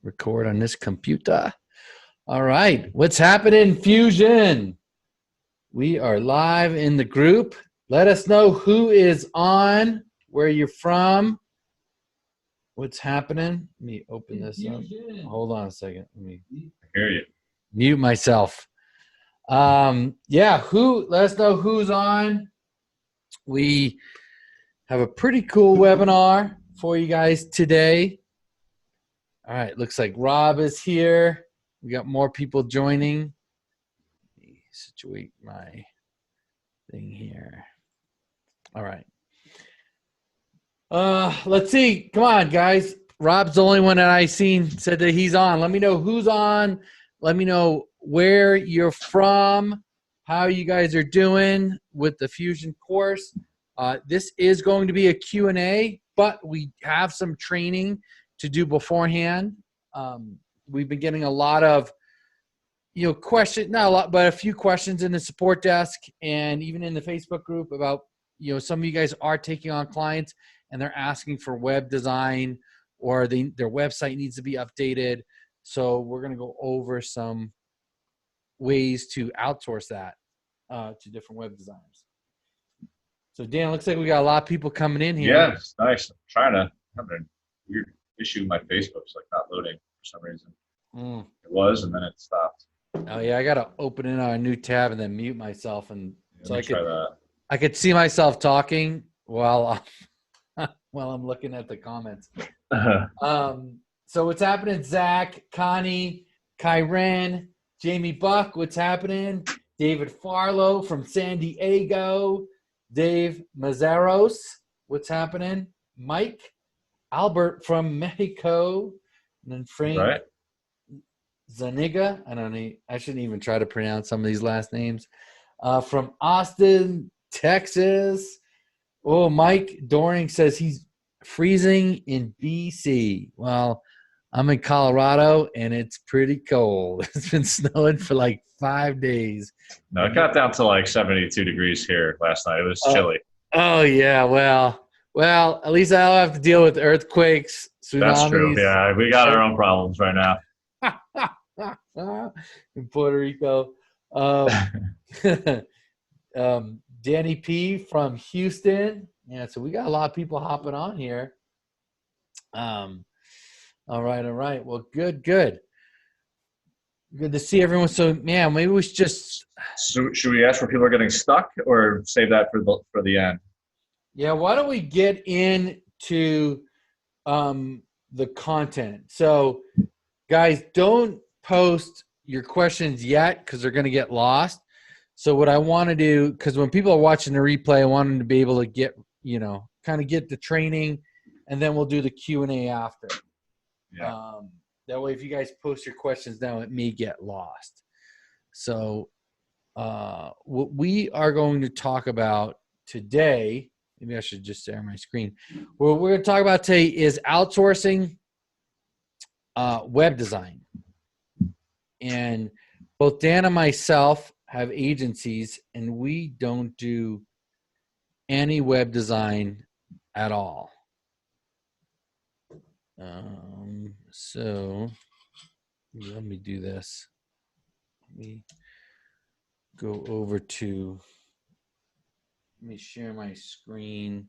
record on this computer. All right. What's happening, Fusion? We are live in the group. Let us know who is on, where you're from, what's happening. Let me open this up. Hold on a second. Let me hear you. Mute myself. Yeah, let us know who's on. We have a pretty cool webinar for you guys today. All right, looks like Rob is here. We got more people joining. Let me situate my thing here. All right. Let's see. Come on, guys. Rob's the only one that I seen said that he's on. Let me know who's on. Let me know where you're from, how you guys are doing with the Fusion course. This is going to be a Q&A, but we have some training to do beforehand. We've been getting a lot of, questions, not a lot, but a few questions in the support desk and even in the Facebook group about, some of you guys are taking on clients and they're asking for web design or their website needs to be updated. So we're going to go over some ways to outsource that to different web designers. So Dan, looks like we got a lot of people coming in here. Yeah, it's nice. I'm having a weird issue with my Facebook's like not loading for some reason. It was, and then it stopped. Oh yeah, I gotta open in a new tab and then mute myself, and so I could see myself talking while I'm looking at the comments. So what's happening, Zach, Connie, Kyren, Jamie Buck, what's happening? David Farlow from San Diego, Dave Mazzaros, what's happening? Mike, Albert from Mexico, and then Frank Zaniga. I shouldn't even try to pronounce some of these last names. From Austin, Texas. Oh, Mike Doring says he's freezing in BC. Well, I'm in Colorado, and it's pretty cold. It's been snowing for like 5 days. No, it got down to like 72 degrees here last night. It was chilly. Oh, yeah. Well, at least I don't have to deal with earthquakes, tsunamis. That's true. Yeah, we got our own problems right now. In Puerto Rico. Danny P from Houston. Yeah, so we got a lot of people hopping on here. All right. Well, good. Good to see everyone. So, man, maybe we should just. So should we ask where people are getting stuck, or save that for the end? Yeah, why don't we get into the content? So, guys, don't post your questions yet because they're going to get lost. So what I want to do, because when people are watching the replay, I want them to be able to get, kind of get the training, and then we'll do the Q&A after. Yeah. That way, if you guys post your questions now, it may get lost. So what we are going to talk about today, maybe I should just share my screen. What we're going to talk about today is outsourcing web design. And both Dan and myself have agencies, and we don't do any web design at all. So let me do this. Let me go over to, let me share my screen.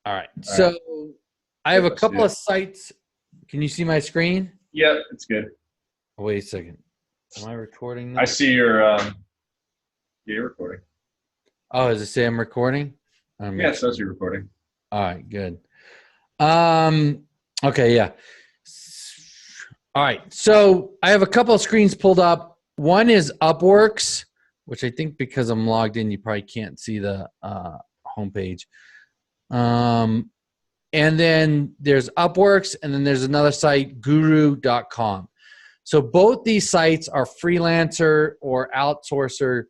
All right. So I have a couple of sites. Can you see my screen? Yeah, it's good. Oh, wait a second. Am I recording now? I see your you're recording. Oh, does it say I'm recording? Yeah, it says you're recording. All right, good. Okay, yeah. All right, so I have a couple of screens pulled up. One is Upworks, which I think because I'm logged in, you probably can't see the homepage. And then there's Upworks, and then there's another site, guru.com. So both these sites are freelancer or outsourcer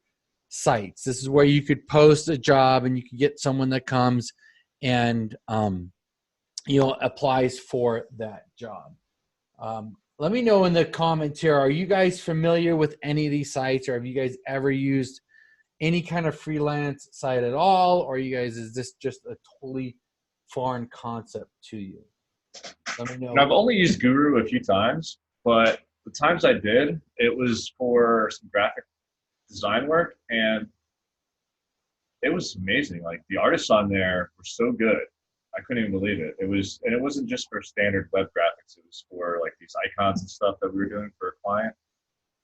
sites. This is where you could post a job and you could get someone that comes and applies for that job. Let me know in the comments here, are you guys familiar with any of these sites, or have you guys ever used any kind of freelance site at all, or you guys, is this just a totally foreign concept to you? Let me know. And I've only used Guru a few times, but the times I did, it was for some graphic design work, and it was amazing. Like the artists on there were so good. I couldn't even believe it. And it wasn't just for standard web graphics. It was for like these icons and stuff that we were doing for a client.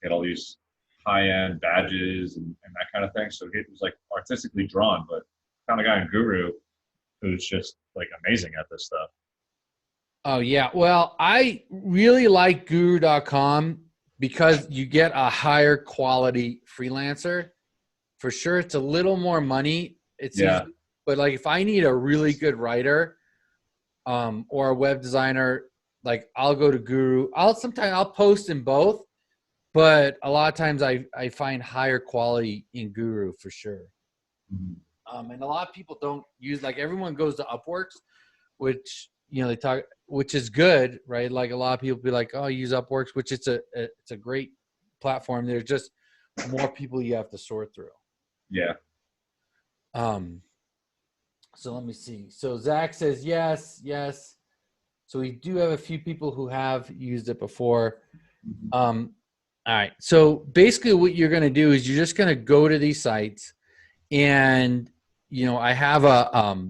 He had all these high-end badges and that kind of thing. So it was like artistically drawn, but found a guy in Guru who's just like amazing at this stuff. Oh yeah. Well, I really like guru.com because you get a higher quality freelancer. For sure, it's a little more money. Easy, but like if I need a really good writer or a web designer, like I'll go to Guru. Sometimes I'll post in both, but a lot of times I find higher quality in Guru for sure. Mm-hmm. And a lot of people don't use, like everyone goes to Upworks, which, you know, they talk, which is good, right? Like a lot of people be like, oh, use Upworks, which it's a great platform. There's just more people you have to sort through. Yeah. So let me see. So Zach says yes. So we do have a few people who have used it before. All right. So basically what you're going to do is you're just going to go to these sites, and, you know, I have a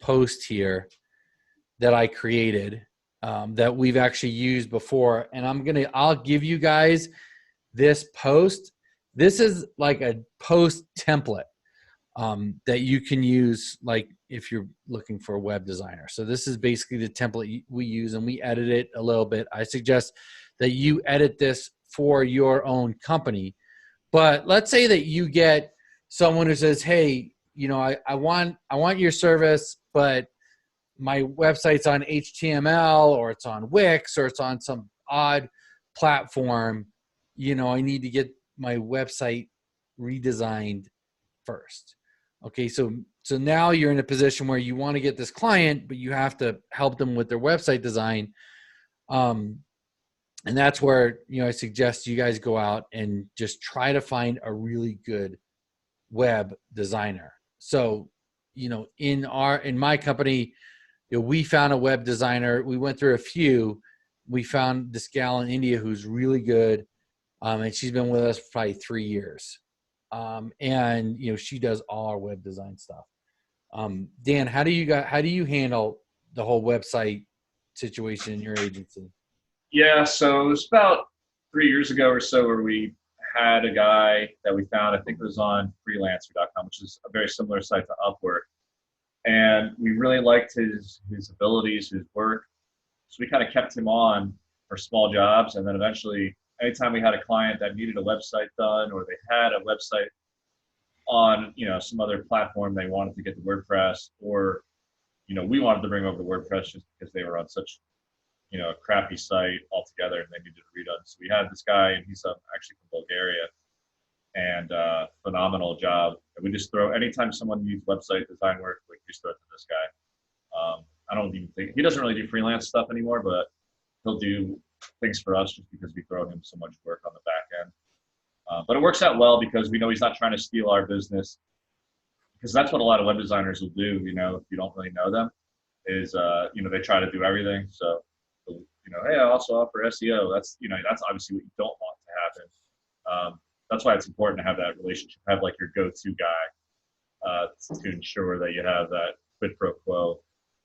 post here that I created that we've actually used before. And I'll give you guys this post. This is like a post template that you can use, like if you're looking for a web designer. So this is basically the template we use, and we edit it a little bit. I suggest that you edit this for your own company. But let's say that you get someone who says, hey, you know, I want your service, but my website's on HTML, or it's on Wix, or it's on some odd platform. You know, I need to get my website redesigned first. Okay, so now you're in a position where you want to get this client, but you have to help them with their website design. And that's where, you know, I suggest you guys go out and just try to find a really good web designer. So, you know, in my company, you know, we found a web designer. We went through a few. We found this gal in India who's really good. And she's been with us for probably 3 years. And, you know, she does all our web design stuff. Dan, how do you handle the whole website situation in your agency? Yeah, so it was about 3 years ago or so where we had a guy that we found, I think it was on freelancer.com, which is a very similar site to Upwork. And we really liked his abilities, his work. So we kind of kept him on for small jobs. And then eventually, anytime we had a client that needed a website done, or they had a website on, you know, some other platform, they wanted to get the WordPress, or, you know, we wanted to bring over the WordPress just because they were on such, you know, a crappy site altogether and they needed to redone. So we had this guy, and he's actually from Bulgaria, and phenomenal job. And we just anytime someone needs website design work, we just throw it to this guy. I don't even think, he doesn't really do freelance stuff anymore, but he'll do things for us just because we throw him so much work on the back end. But it works out well because we know he's not trying to steal our business, because that's what a lot of web designers will do, you know, if you don't really know them, is, you know, they try to do everything. So, you know, hey, I also offer SEO. That's, you know, that's obviously what you don't want to happen. That's why it's important to have that relationship, have like your go-to guy to ensure that you have that quid pro quo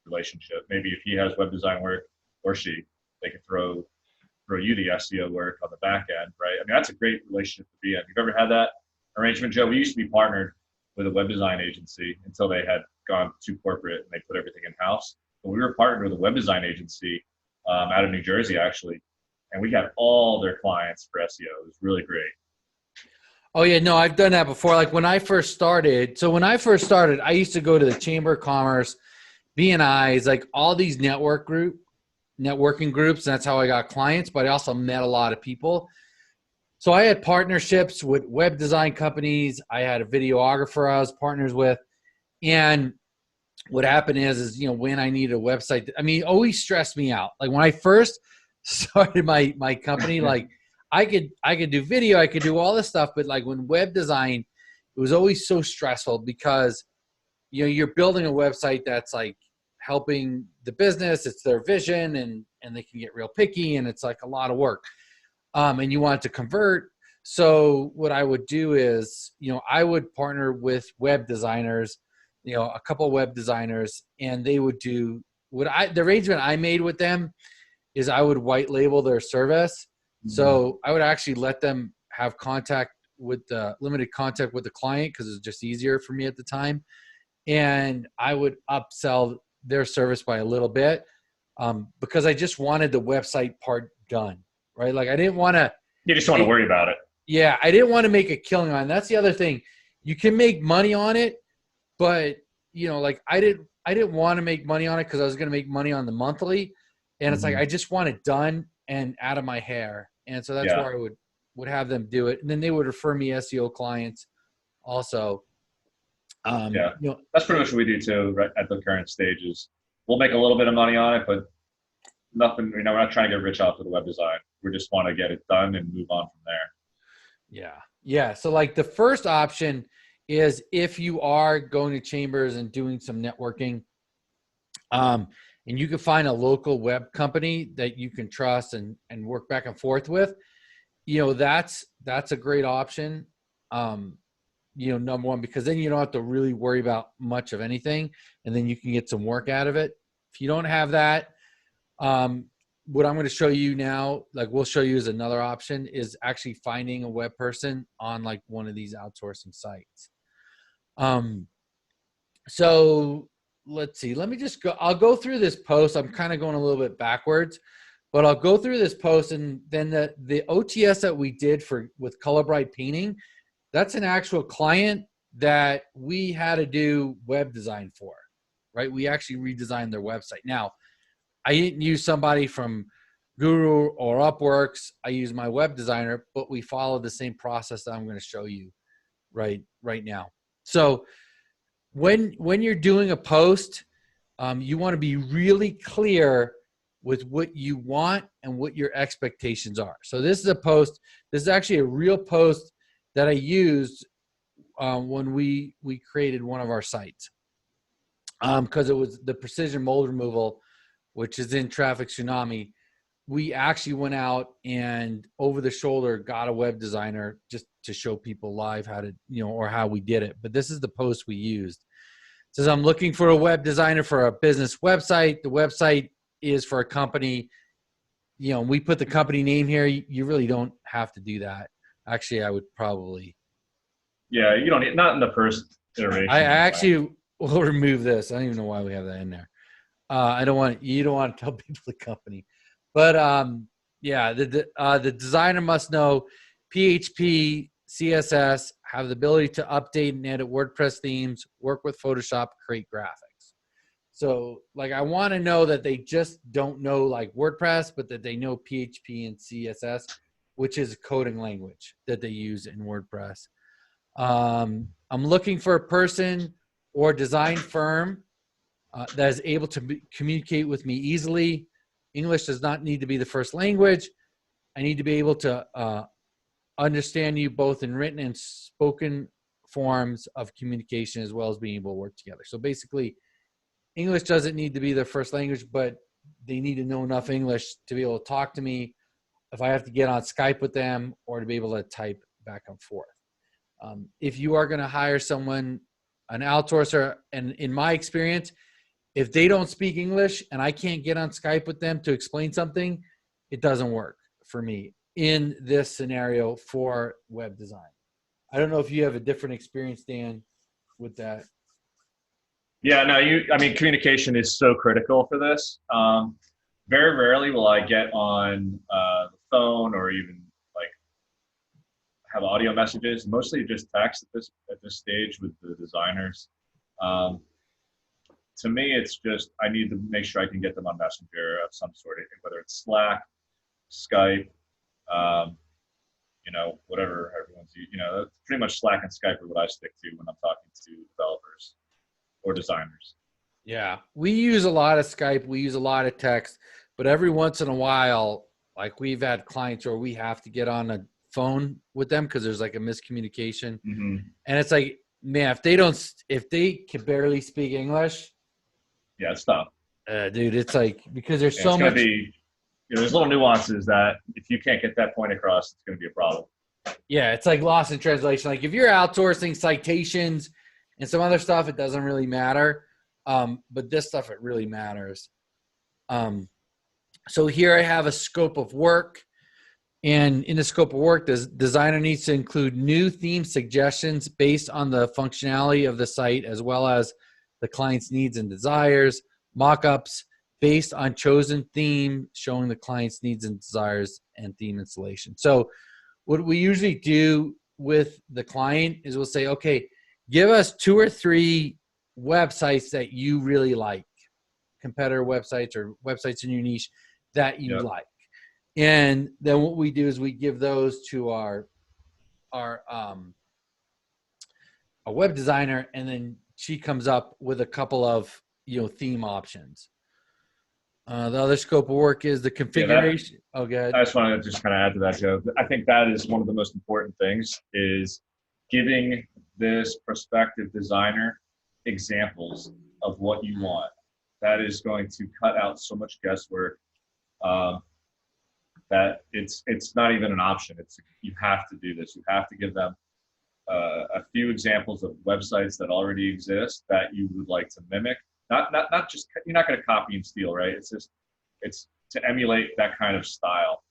relationship. Maybe if he has web design work, or she, they can throw you the SEO work on the back end, right? I mean, that's a great relationship to be in. You've ever had that arrangement, Joe? We used to be partnered with a web design agency until they had gone too corporate and they put everything in-house. But we were partnered with a web design agency out of New Jersey, actually, and we had all their clients for SEO. It was really great. Oh yeah, no, I've done that before. Like when I first started, I used to go to the Chamber of Commerce, BNI's, like all these networking groups, and that's how I got clients, but I also met a lot of people. So I had partnerships with web design companies. I had a videographer I was partners with. And what happened is, you know, when I needed a website, I mean, it always stressed me out. Like when I first started my company, like I could do video, I could do all this stuff, but like when web design it was always so stressful because, you know, you're building a website that's like helping the business, it's their vision, and they can get real picky, and it's like a lot of work. And you want it to convert. So what I would do is, you know, I would partner with web designers, you know, a couple of web designers, and they would do the arrangement I made with them is I would white label their service. So I would actually let them have limited contact with the client because it's just easier for me at the time. And I would upsell their service by a little bit because I just wanted the website part done, right? Like I didn't want to. You just want to worry about it. Yeah, I didn't want to make a killing on it. That's the other thing. You can make money on it, but you know, like I didn't want to make money on it because I was going to make money on the monthly, and it's like I just want it done and out of my hair, and so that's where I would have them do it, and then they would refer me SEO clients also. You know, that's pretty much what we do too. Right at the current stages, we'll make a little bit of money on it, but nothing. You know, we're not trying to get rich off of the web design. We just want to get it done and move on from there. Yeah. So like the first option is if you are going to chambers and doing some networking, and you can find a local web company that you can trust and work back and forth with, you know, that's a great option. You know, number one, because then you don't have to really worry about much of anything, and then you can get some work out of it. If you don't have that, what I'm going to show you now, like we'll show you as another option, is actually finding a web person on like one of these outsourcing sites. So let's see, let me just go, I'll go through this post. I'm kind of going a little bit backwards, but I'll go through this post, and then the OTS that we did with Color Bright Painting, that's an actual client that we had to do web design for, right? We actually redesigned their website. Now, I didn't use somebody from Guru or Upworks. I used my web designer, but we followed the same process that I'm going to show you right now. So when you're doing a post, you want to be really clear with what you want and what your expectations are. So this is a post. This is actually a real post that I used when we created one of our sites, because it was the precision mold removal, which is in Traffic Tsunami. We actually went out and over the shoulder got a web designer just to show people live how to, you know, or how we did it. But this is the post we used. It says, I'm looking for a web designer for a business website. The website is for a company. You know, we put the company name here. You really don't have to do that. Actually, I would probably. Yeah, you don't need, not in the first iteration. I actually will remove this. I don't even know why we have that in there. You don't want to tell people the company, but yeah, the designer must know PHP, CSS, have the ability to update and edit WordPress themes, work with Photoshop, create graphics. So like, I want to know that they just don't know like WordPress, but that they know PHP and CSS, which is a coding language that they use in WordPress. I'm looking for a person or design firm that is able to communicate with me easily. English does not need to be the first language. I need to be able to understand you both in written and spoken forms of communication, as well as being able to work together. So basically, English doesn't need to be their first language, but they need to know enough English to be able to talk to me if I have to get on Skype with them, or to be able to type back and forth. If you are going to hire someone, an outsourcer, and in my experience, if they don't speak English and I can't get on Skype with them to explain something, it doesn't work for me in this scenario for web design. I don't know if you have a different experience, Dan, with that. Yeah, no, I mean, communication is so critical for this. Very rarely will I get on the phone or even like have audio messages. Mostly just text at this stage with the designers. To me, it's just I need to make sure I can get them on Messenger of some sort, whether it's Slack, Skype, you know, whatever everyone's, you know, pretty much Slack and Skype are what I stick to when I'm talking to developers or designers. Yeah, we use a lot of Skype. We use a lot of text, but every once in a while, like we've had clients where we have to get on a phone with them because there's like a miscommunication. Mm-hmm. And it's like, man, if they can barely speak English, yeah, it's tough. Dude, it's like, because there's so it's much. There's little nuances that if you can't get that point across, it's going to be a problem. Yeah, it's like lost in translation. Like if you're outsourcing citations and some other stuff, it doesn't really matter. But this stuff, it really matters. So here I have a scope of work. And in the scope of work, the designer needs to include new theme suggestions based on the functionality of the site, as well as the client's needs and desires, mock-ups based on chosen theme, showing the client's needs and desires, and theme installation. So what we usually do with the client is we'll say, okay, give us 2 or 3 websites that you really like, competitor websites or websites in your niche that you like. And then what we do is we give those to our web designer, and then she comes up with a couple of theme options. The other scope of work is the configuration. Good. I just want to just kind of add to that, Joe. I think that is one of the most important things, is giving this prospective designer examples of what you want. That is going to cut out so much guesswork. That it's not even an option. You have to do this. You have to give them a few examples of websites that already exist that you would like to mimic. Not just, you're not going to copy and steal, right? It's to emulate that kind of style.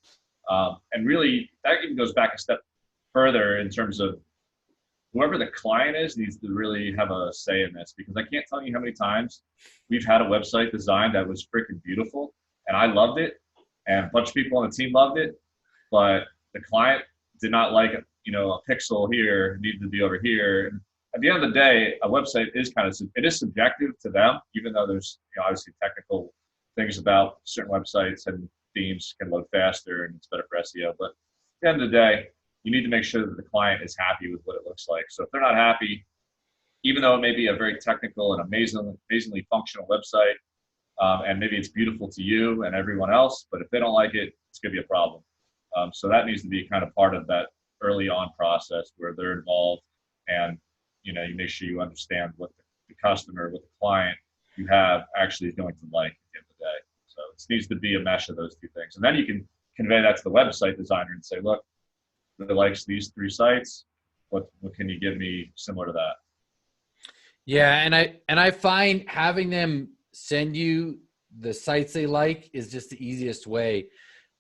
And really, that even goes back a step further in terms of whoever the client is needs to really have a say in this, because I can't tell you how many times we've had a website designed that was freaking beautiful and I loved it, and a bunch of people on the team loved it, but the client did not like it. A pixel here needed to be over here. And at the end of the day, a website is it is subjective to them, even though there's obviously technical things about certain websites and themes can load faster and it's better for SEO. But at the end of the day, you need to make sure that the client is happy with what it looks like. So if they're not happy, even though it may be a very technical and amazingly functional website, and maybe it's beautiful to you and everyone else, but if they don't like it, it's going to be a problem. So that needs to be kind of part of that early on process where they're involved, and you make sure you understand what the customer, what the client you have actually is going to like at the end of the day. So it needs to be a mesh of those 2 things. And then you can convey that to the website designer and say, look, really likes these 3 sites. What can you give me similar to that? Yeah, and I find having them send you the sites they like is just the easiest way,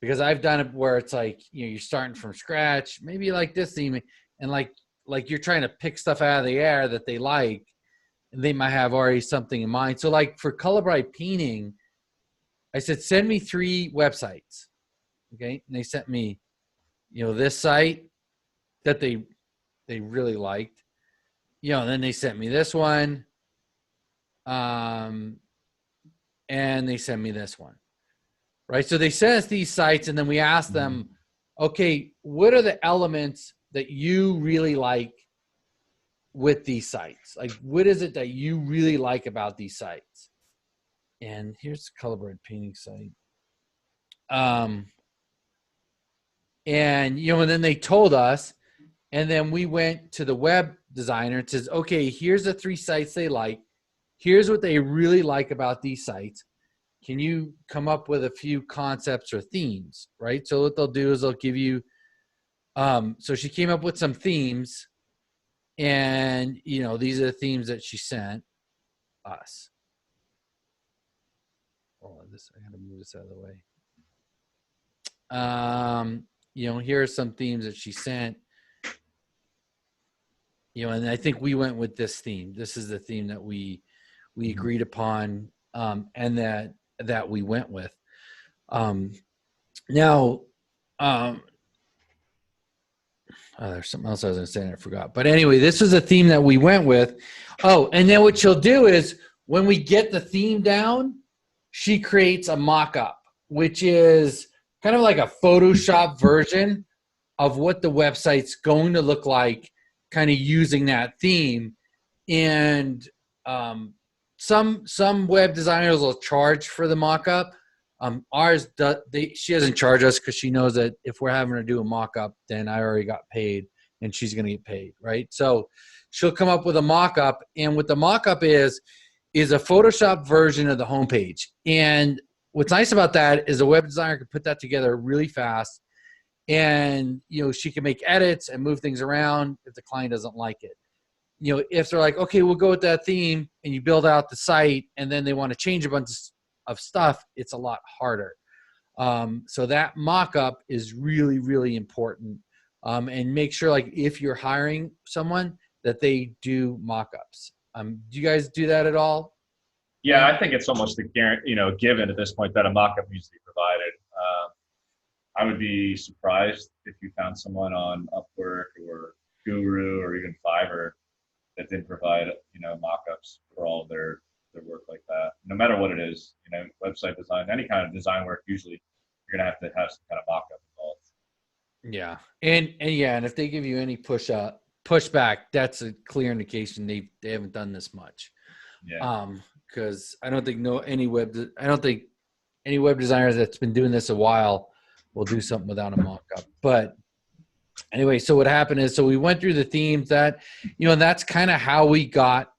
because I've done it where it's like, you're starting from scratch, maybe you like this theme, and like you're trying to pick stuff out of the air that they like, and they might have already something in mind. So like for color bright painting, I said, send me 3 websites. Okay. And they sent me, this site that they really liked, and then they sent me this one. And they sent me this one. Right. So they sent us these sites, and then we asked them, okay, what are the elements that you really like with these sites? Like, what is it that you really like about these sites? And here's the color bright painting site. And then they told us, and then we went to the web designer and says, okay, here's the 3 sites they like. Here's what they really like about these sites. Can you come up with a few concepts or themes, right? So what they'll do is they'll give you, so she came up with some themes, and, these are the themes that she sent us. Oh, I gotta move this out of the way. Here are some themes that she sent, and I think we went with this theme. This is the theme that we agreed upon, and that we went with. Now, there's something else I was going to say and I forgot. But anyway, this is a theme that we went with. Oh, and then what she'll do is when we get the theme down, she creates a mock-up, which is kind of like a Photoshop version of what the website's going to look like, kind of using that theme. And some web designers will charge for the mock-up. Ours, she doesn't charge us because she knows that if we're having her do a mock-up, then I already got paid and she's going to get paid, right? So she'll come up with a mock-up, and what the mock-up is a Photoshop version of the homepage. And what's nice about that is a web designer can put that together really fast, and she can make edits and move things around if the client doesn't like it. If they're like, okay, we'll go with that theme, and you build out the site, and then they want to change a bunch of stuff, it's a lot harder. So that mock-up is really, really important. And make sure, like, if you're hiring someone, that they do mock-ups. Do you guys do that at all? Yeah, I think it's almost a given at this point that a mock-up needs to be provided. I would be surprised if you found someone on Upwork or Guru or even Vypr that didn't provide mock-ups for all their work like that. No matter what it is, website design, any kind of design work, usually you're gonna have to have some kind of mock-up involved. Yeah, and if they give you any pushback, that's a clear indication they haven't done this much. Yeah. Because I don't think any web designers that's been doing this a while will do something without a mock-up. But anyway, so what happened is, we went through the themes that, and that's kind of how we got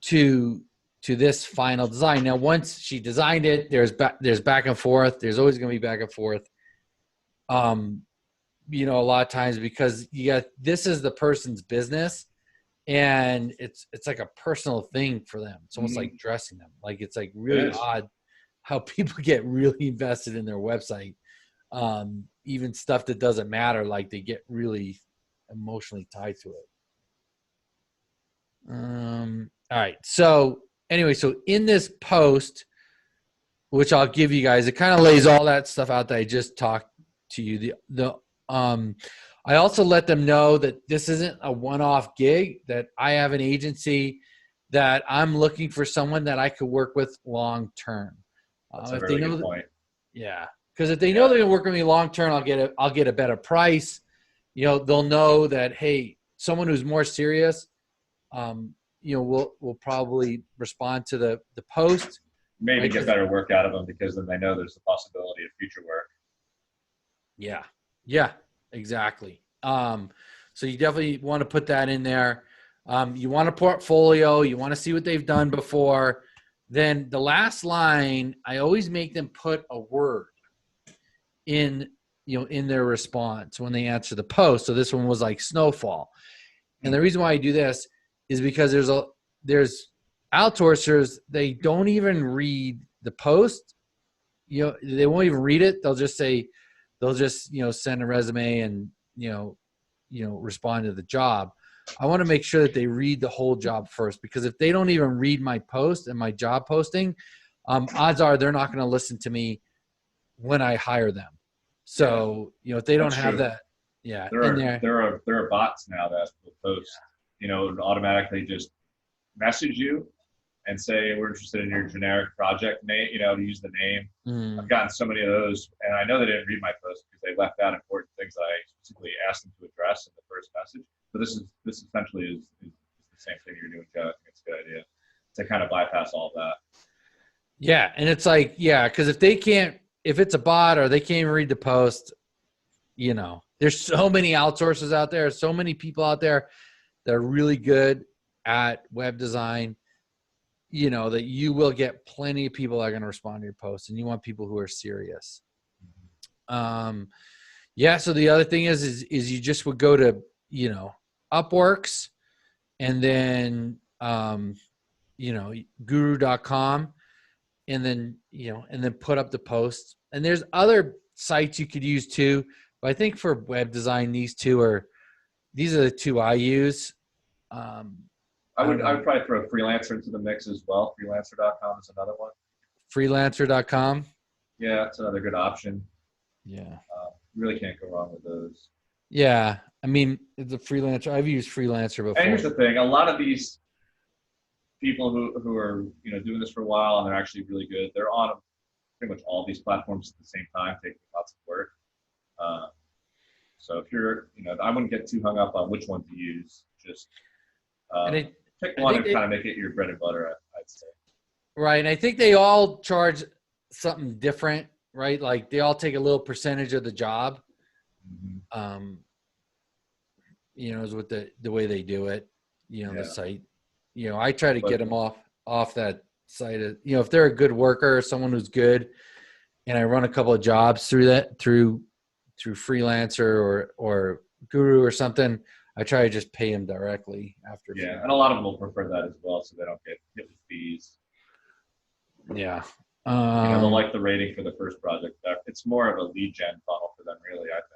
to this final design. Now, once she designed it, there's back and forth. There's always going to be back and forth. A lot of times, because this is the person's business, and it's like a personal thing for them. It's almost like dressing them. Like, it's like really odd how people get really invested in their website. Even stuff that doesn't matter, like they get really emotionally tied to it. All right. So anyway, so in this post, which I'll give you guys, it kind of lays all that stuff out that I just talked to you. I also let them know that this isn't a one-off gig, that I have an agency that I'm looking for someone that I could work with long-term. That's a very good point. Yeah. Because if they know they're going to work with me long-term, I'll get a better price. They'll know that, hey, someone who's more serious, will probably respond to the post. Maybe get better work out of them, because then they know there's a possibility of future work. Yeah, exactly. So you definitely want to put that in there. You want a portfolio. You want to see what they've done before. Then the last line, I always make them put a word in their response when they answer the post. So this one was like snowfall. And the reason why I do this is because there's outsourcers, they don't even read the post. They won't even read it. They'll just send a resume and respond to the job. I want to make sure that they read the whole job first, because if they don't even read my post and my job posting, odds are they're not going to listen to me when I hire them. So, if they don't have that, there are bots now that will post, automatically just message you and say, we're interested in your generic project name, to use the name. I've gotten so many of those, and I know they didn't read my post because they left out important things that I specifically asked them to address in the first message. But this essentially is the same thing you're doing, Joe. I think it's a good idea to kind of bypass all of that. Yeah, and it's like, because if it's a bot or they can't even read the post, there's so many outsourcers out there, so many people out there that are really good at web design, that you will get plenty of people that are going to respond to your posts, and you want people who are serious. So the other thing is you just would go to, Upworks, and then, guru.com, and then put up the post. And there's other sites you could use too, but I think for web design, these are the two I use. I would probably throw Freelancer into the mix as well. Freelancer.com is another one. Freelancer.com. Yeah, that's another good option. Yeah. Really can't go wrong with those. Yeah. I mean, the Freelancer, I've used Freelancer before. And here's the thing. A lot of these people who are, doing this for a while and they're actually really good, they're on pretty much all these platforms at the same time, taking lots of work. So if you're, I wouldn't get too hung up on which one to use. Just pick one and kind of make it your bread and butter, I'd say. Right. And I think they all charge something different. right? Like they all take a little percentage of the job. Is with the way they do it, the site. I try to get them off that site. If they're a good worker, someone who's good, and I run a couple of jobs through Freelancer or Guru or something, I try to just pay them directly after. Yeah, and a lot of them will prefer that as well, so they don't get hit with fees. Yeah. They'll like the rating for the first project. It's more of a lead gen funnel for them, really, I think.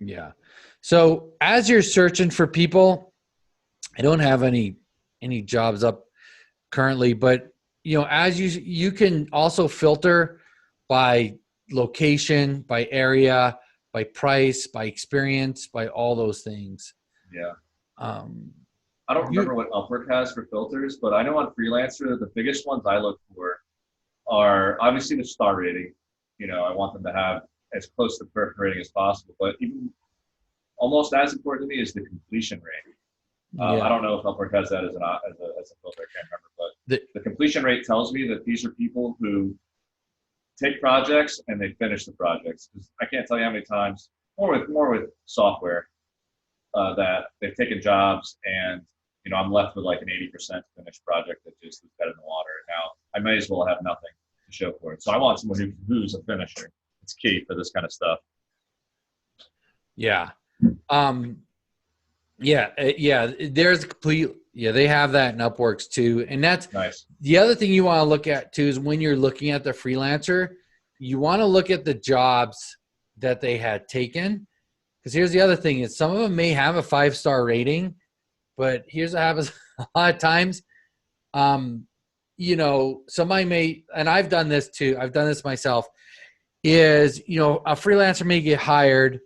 Yeah. So as you're searching for people, I don't have any jobs up currently, but as you can also filter by location, by area, by price, by experience, by all those things. Yeah. I don't remember what Upwork has for filters, but I know on Freelancer, the biggest ones I look for are obviously the star rating. I want them to have as close to perfect rating as possible, but even almost as important to me is the completion rate. I don't know if Upwork has that as a filter. I can't remember, but the completion rate tells me that these are people who take projects and they finish the projects. I can't tell you how many times, more with software, that they've taken jobs and I'm left with like an 80% finished project that just is dead in the water. Now I may as well have nothing to show for it. So I want someone who's a finisher. It's key for this kind of stuff. Yeah. There's they have that in Upworks too. And that's nice. The other thing you want to look at too is when you're looking at the freelancer, you want to look at the jobs that they had taken. Because here's the other thing is some of them may have a 5-star rating, but here's what happens a lot of times. Somebody may, and I've done this too, I've done this myself, is, a freelancer may get hired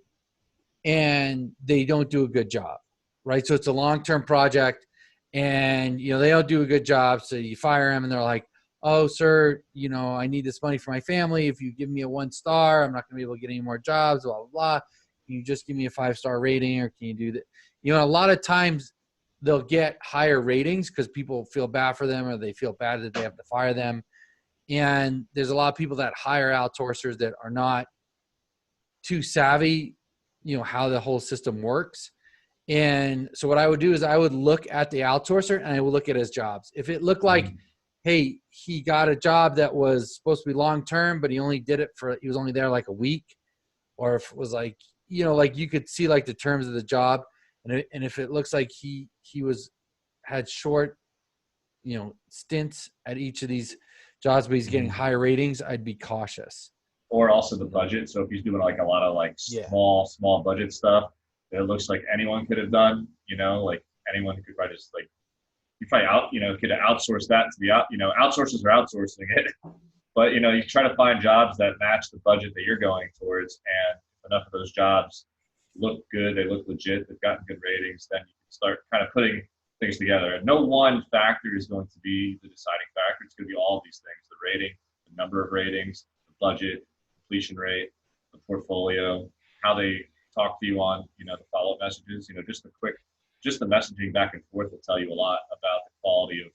and they don't do a good job, right? So it's a long-term project and, they don't do a good job. So you fire them and they're like, oh, sir, I need this money for my family. If you give me a 1-star, I'm not going to be able to get any more jobs, blah, blah, blah. Can you just give me a 5-star rating or can you do that? A lot of times they'll get higher ratings because people feel bad for them or they feel bad that they have to fire them. And there's a lot of people that hire outsourcers that are not too savvy, how the whole system works. And so what I would do is I would look at the outsourcer and I would look at his jobs. If it looked like, hey, he got a job that was supposed to be long-term, but he was only there like a week, or if it was like, like you could see like the terms of the job. And if it looks like he had short, stints at each of these jobs, but he's getting higher ratings, I'd be cautious. Or also the budget. So if he's doing like a lot of like small budget stuff that it looks like anyone could have done, like anyone could probably just like, you probably could outsource that to the outsourcers are outsourcing it. But you try to find jobs that match the budget that you're going towards, and enough of those jobs look good, they look legit, they've gotten good ratings, then you can start kind of putting things together. And no one factor is going to be the deciding factor. It's going to be all of these things: the rating, the number of ratings, the budget, completion rate, the portfolio, how they talk to you on, the follow-up messages. Just the messaging back and forth will tell you a lot about the quality of,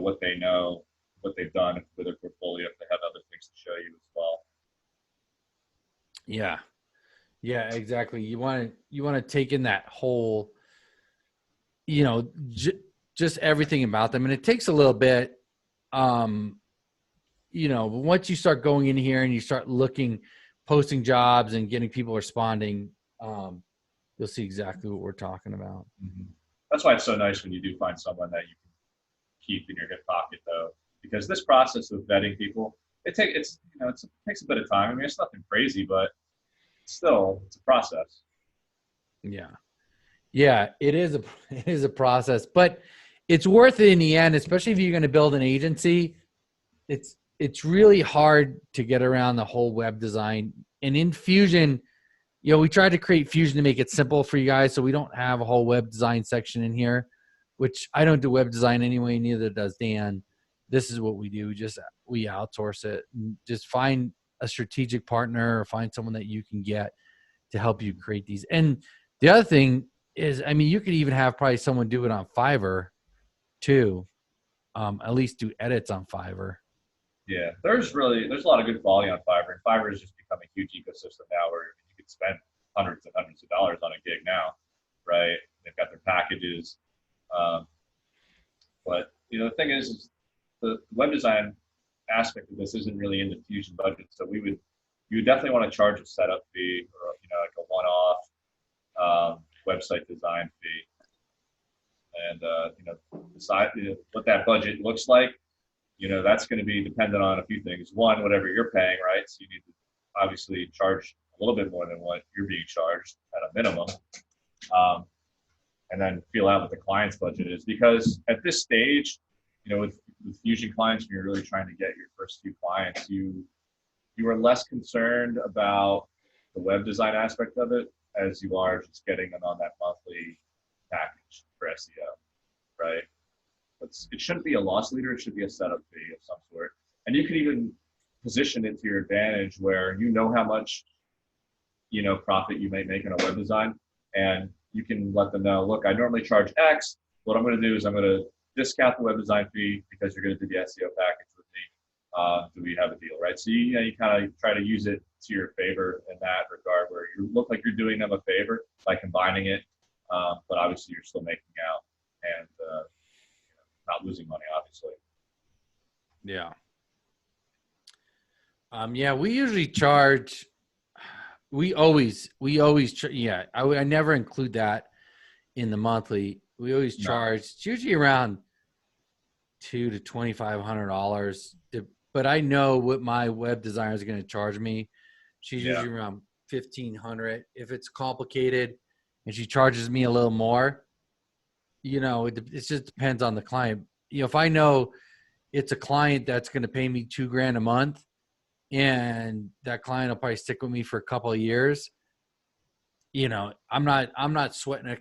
what they know, what they've done with their portfolio, if they have other things to show you as well. Yeah. Yeah, exactly. You want to take in that whole, just everything about them. And it takes a little bit, once you start going in here and you start posting jobs and getting people responding, you'll see exactly what we're talking about. Mm-hmm. That's why it's so nice when you do find someone that you can keep in your hip pocket, though, because this process of vetting people, it takes a bit of time. I mean, it's nothing crazy, but still, it's a process. Yeah, it is a process, but it's worth it in the end, especially if you're going to build an agency. It's really hard to get around the whole web design. And in Fusion, we tried to create Fusion to make it simple for you guys, so we don't have a whole web design section in here, which I don't do web design anyway, neither does Dan. This is what we do. We outsource it. Just find a strategic partner or find someone that you can get to help you create these. And the other thing is, you could even have probably someone do it on Vypr too. At least do edits on Vypr. Yeah, there's a lot of good quality on Fiverr, and Fiverr has just become a huge ecosystem now where you can spend hundreds and hundreds of dollars on a gig now, right? They've got their packages, um, but the thing is the web design aspect of this isn't really in the Fusion budget, so you would definitely want to charge a setup fee or like a one-off website design fee, and decide what that budget looks like. That's going to be dependent on a few things. One, whatever you're paying, right? So you need to obviously charge a little bit more than what you're being charged at a minimum. And then feel out what the client's budget is. Because at this stage, with Fusion clients, when you're really trying to get your first few clients, you are less concerned about the web design aspect of it as you are just getting them on that monthly package for SEO, right? It shouldn't be a loss leader. It should be a setup fee of some sort. And you can even position it to your advantage where how much, profit you may make in a web design. And you can let them know, look, I normally charge X. What I'm going to do is I'm going to discount the web design fee because you're going to do the SEO package with me. Do we have a deal, right? So you kind of try to use it to your favor in that regard where you look like you're doing them a favor by combining it. But obviously you're still making out and not losing money, obviously. Yeah. Yeah, we usually charge. I never include that in the monthly. We always charge. It's usually around $200 to $2,500. But I know what my web designer is going to charge me. She's usually around $1,500. If it's complicated and she charges me a little more, it just depends on the client. If I know it's a client that's going to pay me $2,000 a month, and that client will probably stick with me for a couple of years, I'm not sweating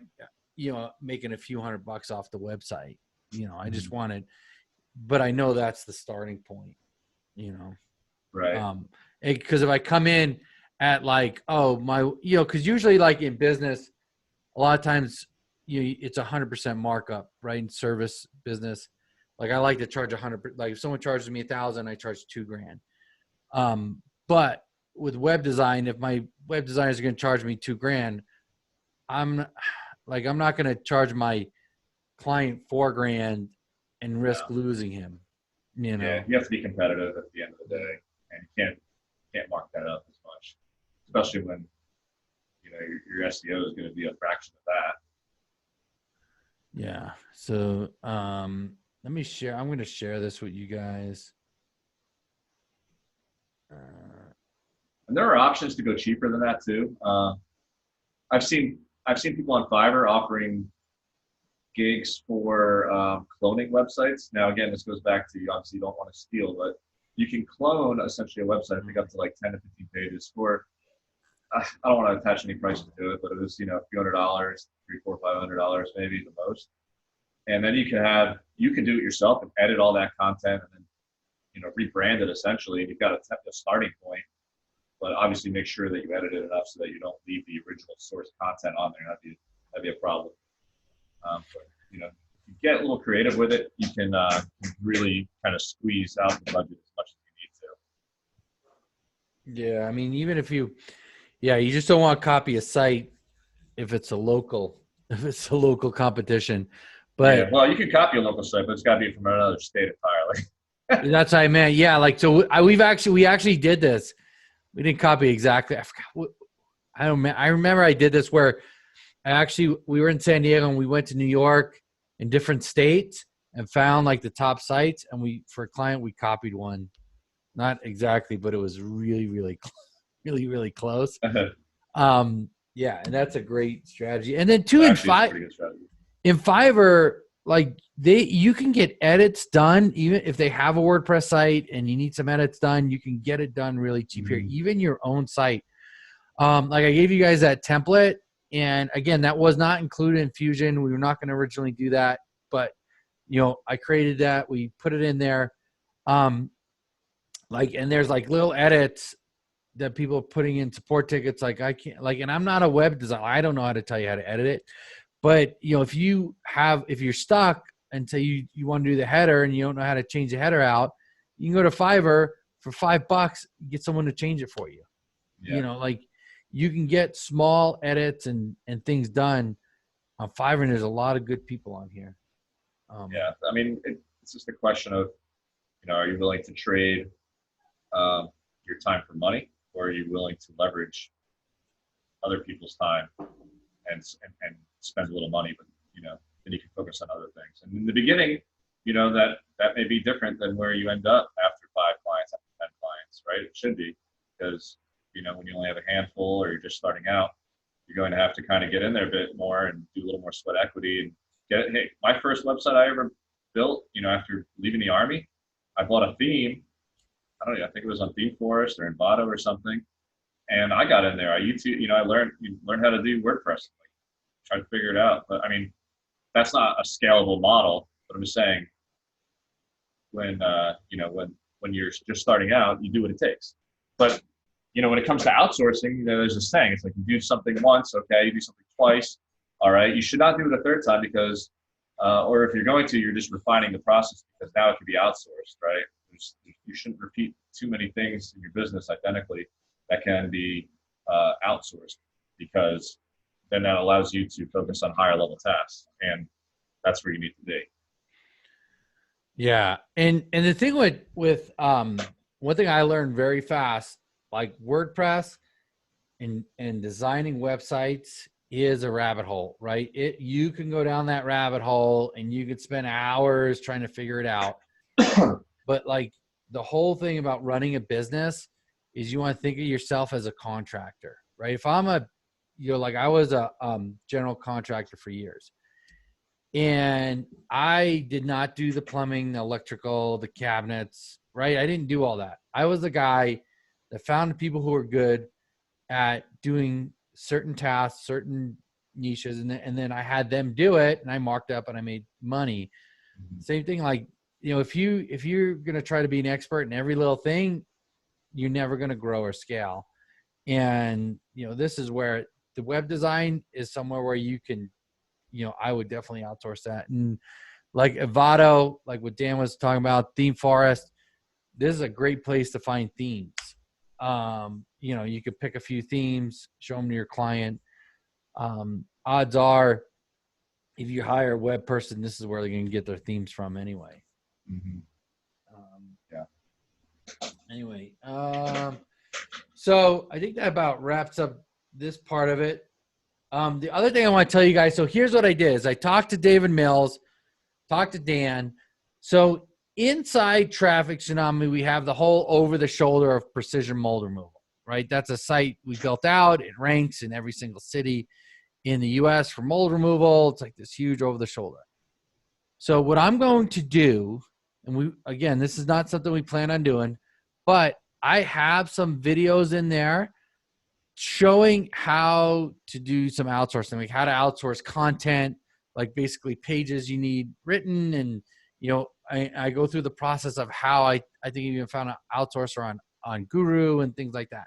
making a few $100 off the website. I just wanted, but I know that's the starting point. Right. Because if I come in at because usually like in business, a lot of times it's 100% markup, right? In service business, like I like to charge 100. Like if someone charges me $1,000, I charge $2,000. But with web design, if my web designers are going to charge me $2,000, I'm not going to charge my client $4,000 and risk losing him. Yeah, you have to be competitive at the end of the day, and you can't mark that up as much, especially when your SEO is going to be a fraction of that. Yeah. So let me share. I'm going to share this with you guys. And there are options to go cheaper than that too. I've seen people on Fiverr offering gigs for cloning websites. Now, again, this goes back to you obviously don't want to steal, but you can clone essentially a website, I think up to like 10 to 15 pages for, I don't want to attach any prices to it, but it was, a few $100, $300, $400, $500 maybe the most. And then you can do it yourself and edit all that content and then, rebrand it essentially. You've got a starting point, but obviously make sure that you edit it enough so that you don't leave the original source content on there. That'd be a problem. But, if you get a little creative with it, you can really kind of squeeze out the budget as much as you need to. Yeah, I mean, even if you just don't want to copy a site if it's a local competition. But well, you can copy a local site, but it's got to be from another state entirely. That's what I meant. Yeah, we actually did this. We didn't copy exactly. I forgot. I remember I did this where we were in San Diego and we went to New York in different states and found like the top sites. And for a client, we copied one, not exactly, but it was really, really, really, really close. Yeah, and that's a great strategy. And then in Fiverr, like you can get edits done even if they have a WordPress site and you need some edits done. You can get it done really cheap here, even your own site. Like I gave you guys that template, and again, that was not included in Fusion. We were not going to originally do that, but I created that. We put it in there. And there's like little edits that people are putting in support tickets. Like I can't and I'm not a web designer. I don't know how to tell you how to edit it. But if you're stuck and say you want to do the header and you don't know how to change the header out, You can go to Fiverr for $5, get someone to change it for you. Yeah. You know, like you can get small edits and things done on Fiverr, and there's a lot of good people on here. Yeah, I mean, it's just a question of, are you willing to trade your time for money, or are you willing to leverage other people's time and spend a little money, but then you can focus on other things. And in the beginning, that may be different than where you end up after 5 clients, after 10 clients, right? It should be, because when you only have a handful or you're just starting out, you're going to have to kind of get in there a bit more and do a little more sweat equity and get it. Hey, my first website I ever built, after leaving the Army, I bought a theme. I don't know, I think it was on ThemeForest or Envato or something. And I got in there. I learned how to do WordPress, tried to figure it out. But I mean, that's not a scalable model. But I'm just saying, when you're just starting out, you do what it takes. But when it comes to outsourcing, there's this saying. It's like you do something once, okay, you do something twice, all right. You should not do it a third time because, or if you're going to, you're just refining the process because now it can be outsourced, right? You shouldn't repeat too many things in your business identically that can be outsourced, because then that allows you to focus on higher level tasks, and that's where you need to be. Yeah, and the thing with one thing I learned very fast, like WordPress and designing websites is a rabbit hole, right? You can go down that rabbit hole and you could spend hours trying to figure it out. But like the whole thing about running a business is you want to think of yourself as a contractor, right? If I'm I was a general contractor for years, and I did not do the plumbing, the electrical, the cabinets, right? I didn't do all that. I was the guy that found people who were good at doing certain tasks, certain niches, and then I had them do it, and I marked up and I made money. Same thing, like, if you're going to try to be an expert in every little thing, you're never going to grow or scale. And, this is where the web design is somewhere where you can, I would definitely outsource that. And like Envato, like what Dan was talking about, ThemeForest, this is a great place to find themes. You could pick a few themes, show them to your client. Odds are, if you hire a web person, this is where they're going to get their themes from anyway. Mm-hmm. Yeah. Anyway, so I think that about wraps up this part of it. The other thing I want to tell you guys, so here's what I did is I talked to David Mills, talked to Dan. So inside Traffic Tsunami, we have the whole over the shoulder of precision mold removal, right? That's a site we built out. It ranks in every single city in the US for mold removal. It's like this huge over the shoulder. So what I'm going to do, and this is not something we plan on doing, but I have some videos in there showing how to do some outsourcing, like how to outsource content, like basically pages you need written. And, I go through the process of how I think you even found an outsourcer on Guru and things like that.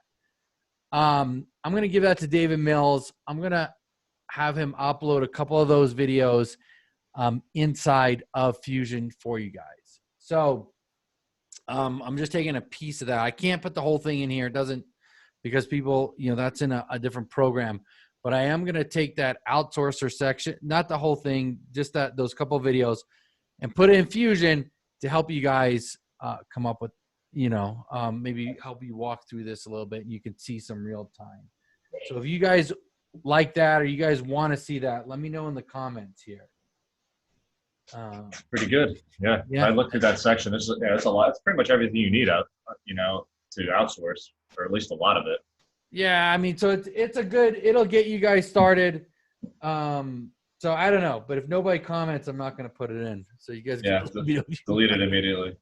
I'm going to give that to David Mills. I'm going to have him upload a couple of those videos inside of Fusion for you guys. So I'm just taking a piece of that. I can't put the whole thing in here. It doesn't, because people, that's in a different program. But I am going to take that outsourcer section, not the whole thing, just those couple of videos, and put it in Fusion to help you guys come up with, maybe help you walk through this a little bit, and you can see some real time. So if you guys like that, or you guys want to see that, let me know in the comments here. Pretty good. Yeah. I looked through that section. It's a lot. It's pretty much everything you need out, to outsource, or at least a lot of it. Yeah, I mean, so it'll get you guys started. So I don't know, but if nobody comments, I'm not going to put it in. So you guys can delete it immediately.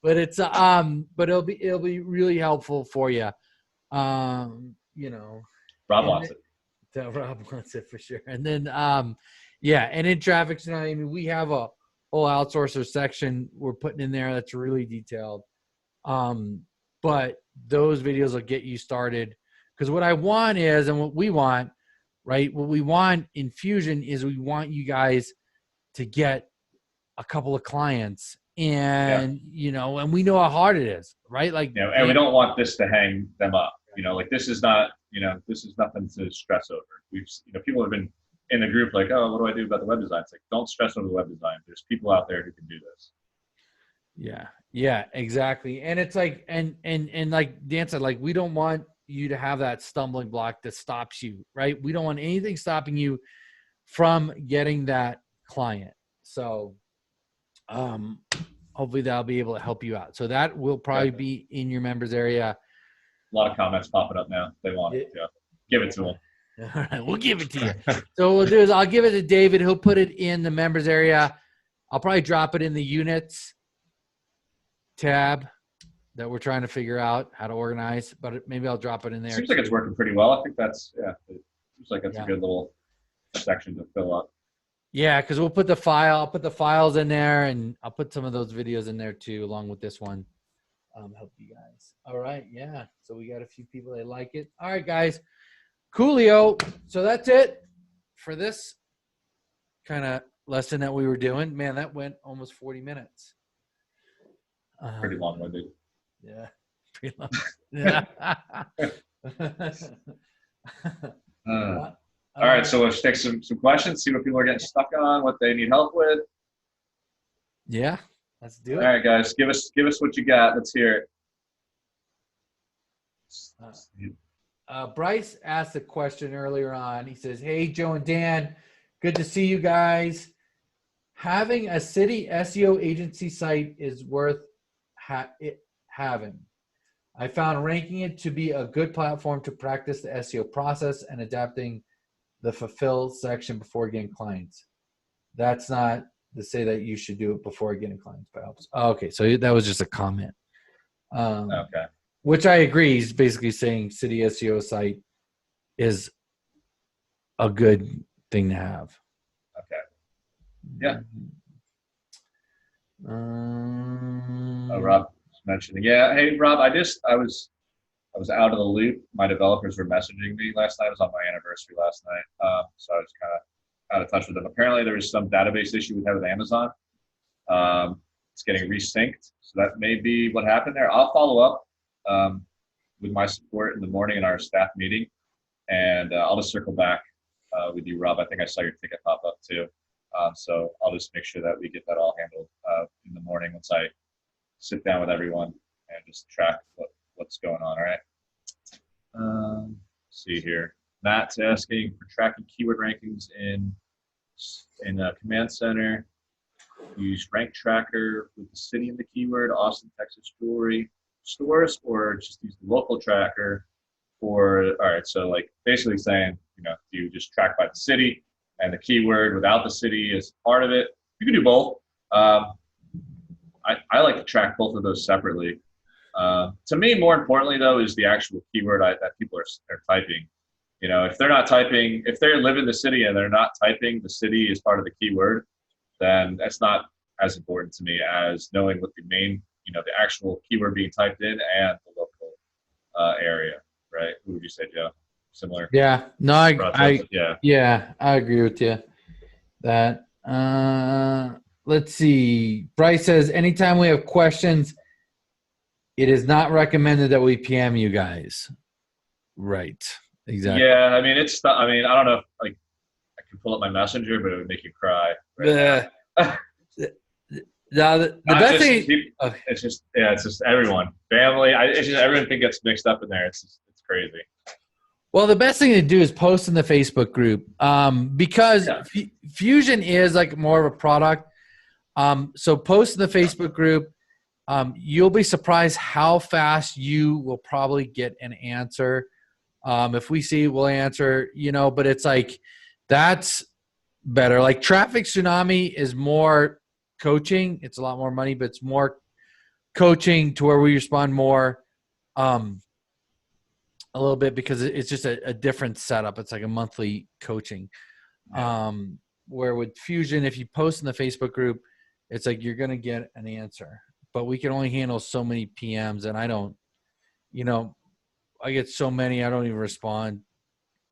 But it's but it'll be really helpful for you. Rob wants it. Rob wants it for sure. And then and in Traffic Tsunami, I mean, we have a whole outsourcer section we're putting in there that's really detailed. But those videos will get you started, because what I want is, and what we want, right? What we want in Fusion is we want you guys to get a couple of clients and and we know how hard it is, right? Like, and we don't want this to hang them up. Like this is not, this is nothing to stress over. We've, people have been in the group like, oh, what do I do about the web design? It's like, don't stress over the web design. There's people out there who can do this. Yeah, exactly. And it's like, and like Dan said, like, we don't want you to have that stumbling block that stops you, right? We don't want anything stopping you from getting that client. So, hopefully that'll be able to help you out. So that will probably be in your members area. A lot of comments popping up now. They want it. Yeah. Give it to them. All right, we'll give it to you. So what we'll do is I'll give it to David. He'll put it in the members area. I'll probably drop it in the units tab that we're trying to figure out how to organize, but maybe I'll drop it in there. Seems like it's working pretty well. I think that's, it seems like it's a good little section to fill up. Yeah, because we'll put I'll put the files in there, and I'll put some of those videos in there too, along with this one. Help you guys. All right, yeah. So we got a few people that like it. All right, guys. Coolio. So that's it for this kind of lesson that we were doing. Man, that went almost 40 minutes. Pretty long-winded. Yeah, pretty long. Yeah. All right, so let's take some questions, see what people are getting stuck on, what they need help with. Yeah, let's do it. All right, guys, give us what you got. Let's hear it. Bryce asked a question earlier on. He says, "Hey, Joe and Dan, good to see you guys. Having a city SEO agency site is worth having. I found ranking it to be a good platform to practice the SEO process and adapting the fulfill section before getting clients. That's not to say that you should do it before getting clients, but helps." Okay, so that was just a comment. Okay. Which I agree. He's basically saying city SEO site is a good thing to have. Okay. Yeah. Rob mentioned. Yeah. Hey, Rob. I was out of the loop. My developers were messaging me last night. It was on my anniversary last night, so I was kind of out of touch with them. Apparently, there was some database issue we had with Amazon. It's getting resynced, so that may be what happened there. I'll follow up with my support in the morning in our staff meeting, and I'll just circle back with you, Rob. I think I saw your ticket pop up too. So I'll just make sure that we get that all handled in the morning once I sit down with everyone and just track what's going on. All right. See here. Matt's asking for tracking keyword rankings in Command Center. Use Rank Tracker with the city and the keyword, Austin, Texas jewelry stores, or just use the local tracker for, all right, so like basically saying, do you just track by the city and the keyword without the city as part of it? You can do both. I like to track both of those separately. To me, more importantly though, is the actual keyword that people are typing. If they're not typing, if they live in the city and they're not typing the city as part of the keyword, then that's not as important to me as knowing what the main, the actual keyword being typed in and the local area, right? What would you say, Joe? Similar? Yeah. No, I agree with you. That let's see. Bryce says, anytime we have questions, it is not recommended that we PM you guys. Right. Exactly. Yeah, I mean I don't know if I can pull up my messenger, but it would make you cry. Right now. The best thing, it's just everyone, family. It's just everything gets mixed up in there. It's crazy. Well, the best thing to do is post in the Facebook group, because Fusion is like more of a product. So post in the Facebook group. You'll be surprised how fast you will probably get an answer. If we see, we'll answer. But it's like that's better. Like Traffic Tsunami is more coaching. It's a lot more money, but it's more coaching to where we respond more a little bit because it's just a different setup. It's like a monthly coaching. Where with Fusion, if you post in the Facebook group, it's like you're going to get an answer. But we can only handle so many PMs, and I don't, I get so many, I don't even respond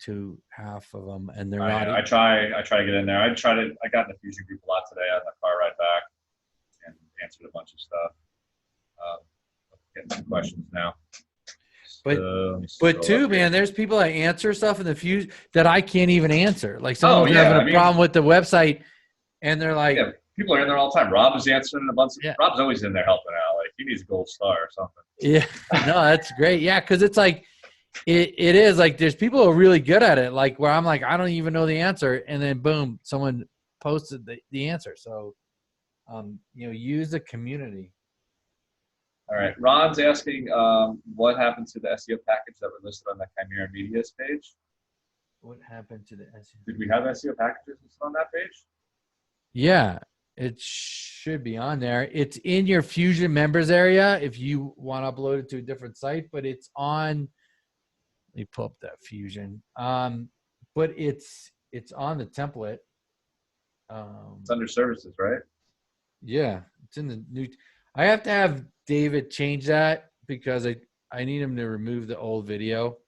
to half of them, and they're not. I try to get in there. I got in the Fusion group a lot today on the car ride back, and answered a bunch of stuff. Getting some questions now. But too, man, there's people that answer stuff in the few that I can't even answer. Like someone was having a problem with the website, and they're like, yeah, people are in there all the time. Rob is answering a bunch. Rob's always in there helping out. Like he needs a gold star or something. Yeah, no, that's great. Yeah, because it's like it is like there's people who are really good at it. Like where I'm like I don't even know the answer, and then boom, someone posted the answer. So, use the community. All right. Ron's asking what happened to the SEO package that were listed on the Chimera Media's page? What happened to the SEO? Did we have SEO packages listed on that page? Yeah, it should be on there. It's in your Fusion members area if you want to upload it to a different site, but it's on. Let me pull up that Fusion. But it's on the template. It's under services, right? Yeah, it's in the new. I have to have David change that because I need him to remove the old video.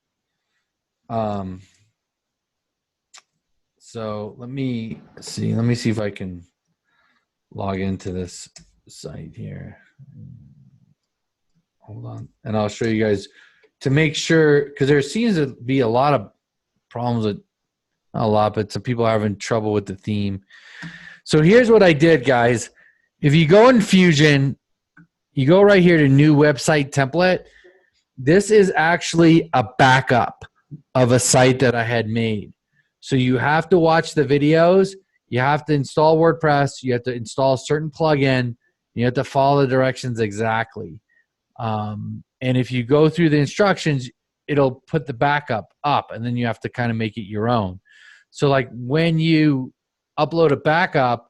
So let me see if I can log into this site here. Hold on. And I'll show you guys to make sure, because there seems to be a lot of problems with, not a lot, but some people are having trouble with the theme. So here's what I did, guys. If you go in Fusion, you go right here to new website template. This is actually a backup of a site that I had made. So you have to watch the videos. You have to install WordPress. You have to install a certain plugin. You have to follow the directions exactly. And if you go through the instructions, it'll put the backup up, and then you have to kind of make it your own. So like when you upload a backup,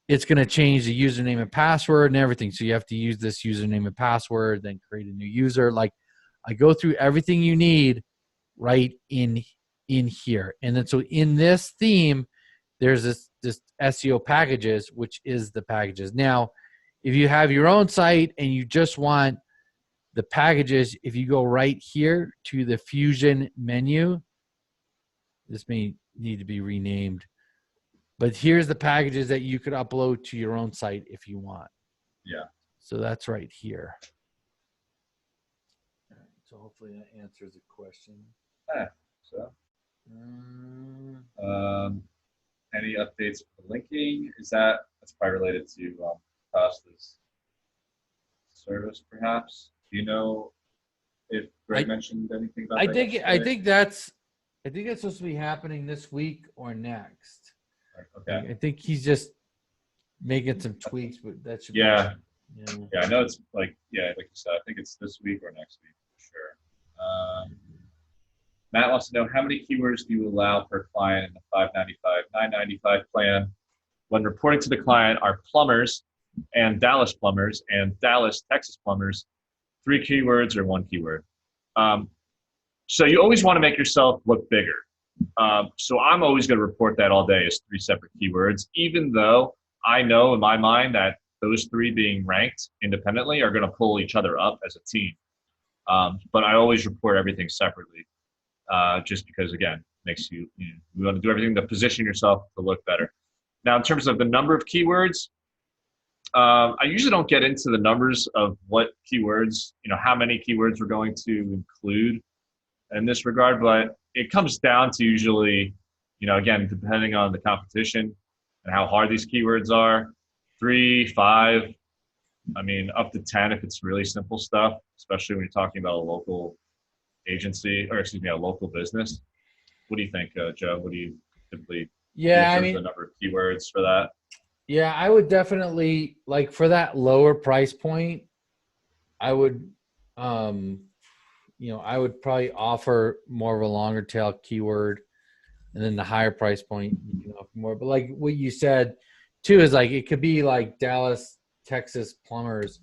it's going to change the username and password and everything. So you have to use this username and password, then create a new user. Like I go through everything you need right in here. And then so in this theme, there's this SEO packages, which is the packages. Now, if you have your own site and you just want the packages, if you go right here to the Fusion menu, this may need to be renamed. But here's the packages that you could upload to your own site if you want. Yeah. So that's right here. So hopefully that answers the question. Yeah. So. Any updates for linking? That's probably related to Costa's service, perhaps? Do you know if Greg mentioned anything about that? I think that's supposed to be happening this week or next. Okay. I think he's just making some tweaks, but that should be yeah, I know it's like you said, I think it's this week or next week for sure. Matt wants to know how many keywords do you allow per client in the $595, $995 plan when reporting to the client are plumbers and Dallas plumbers and Dallas, Texas plumbers, 3 keywords or 1 keyword. So you always want to make yourself look bigger. So I'm always going to report that all day as 3 separate keywords, even though I know in my mind that those 3 being ranked independently are going to pull each other up as a team. But I always report everything separately, just because, again, makes you want to do everything to position yourself to look better. Now, in terms of the number of keywords, I usually don't get into the numbers of what keywords, how many keywords we're going to include in this regard, but it comes down to usually, again, depending on the competition and how hard these keywords are, 3, 5, up to 10 if it's really simple stuff, especially when you're talking about a local agency, or excuse me, a local business. What do you think, Joe? What do you typically the number of keywords for that? Yeah, I would definitely, like for that lower price point, I would, I would probably offer more of a longer tail keyword, and then the higher price point, you can offer more. But like what you said too is like, it could be like Dallas, Texas plumbers.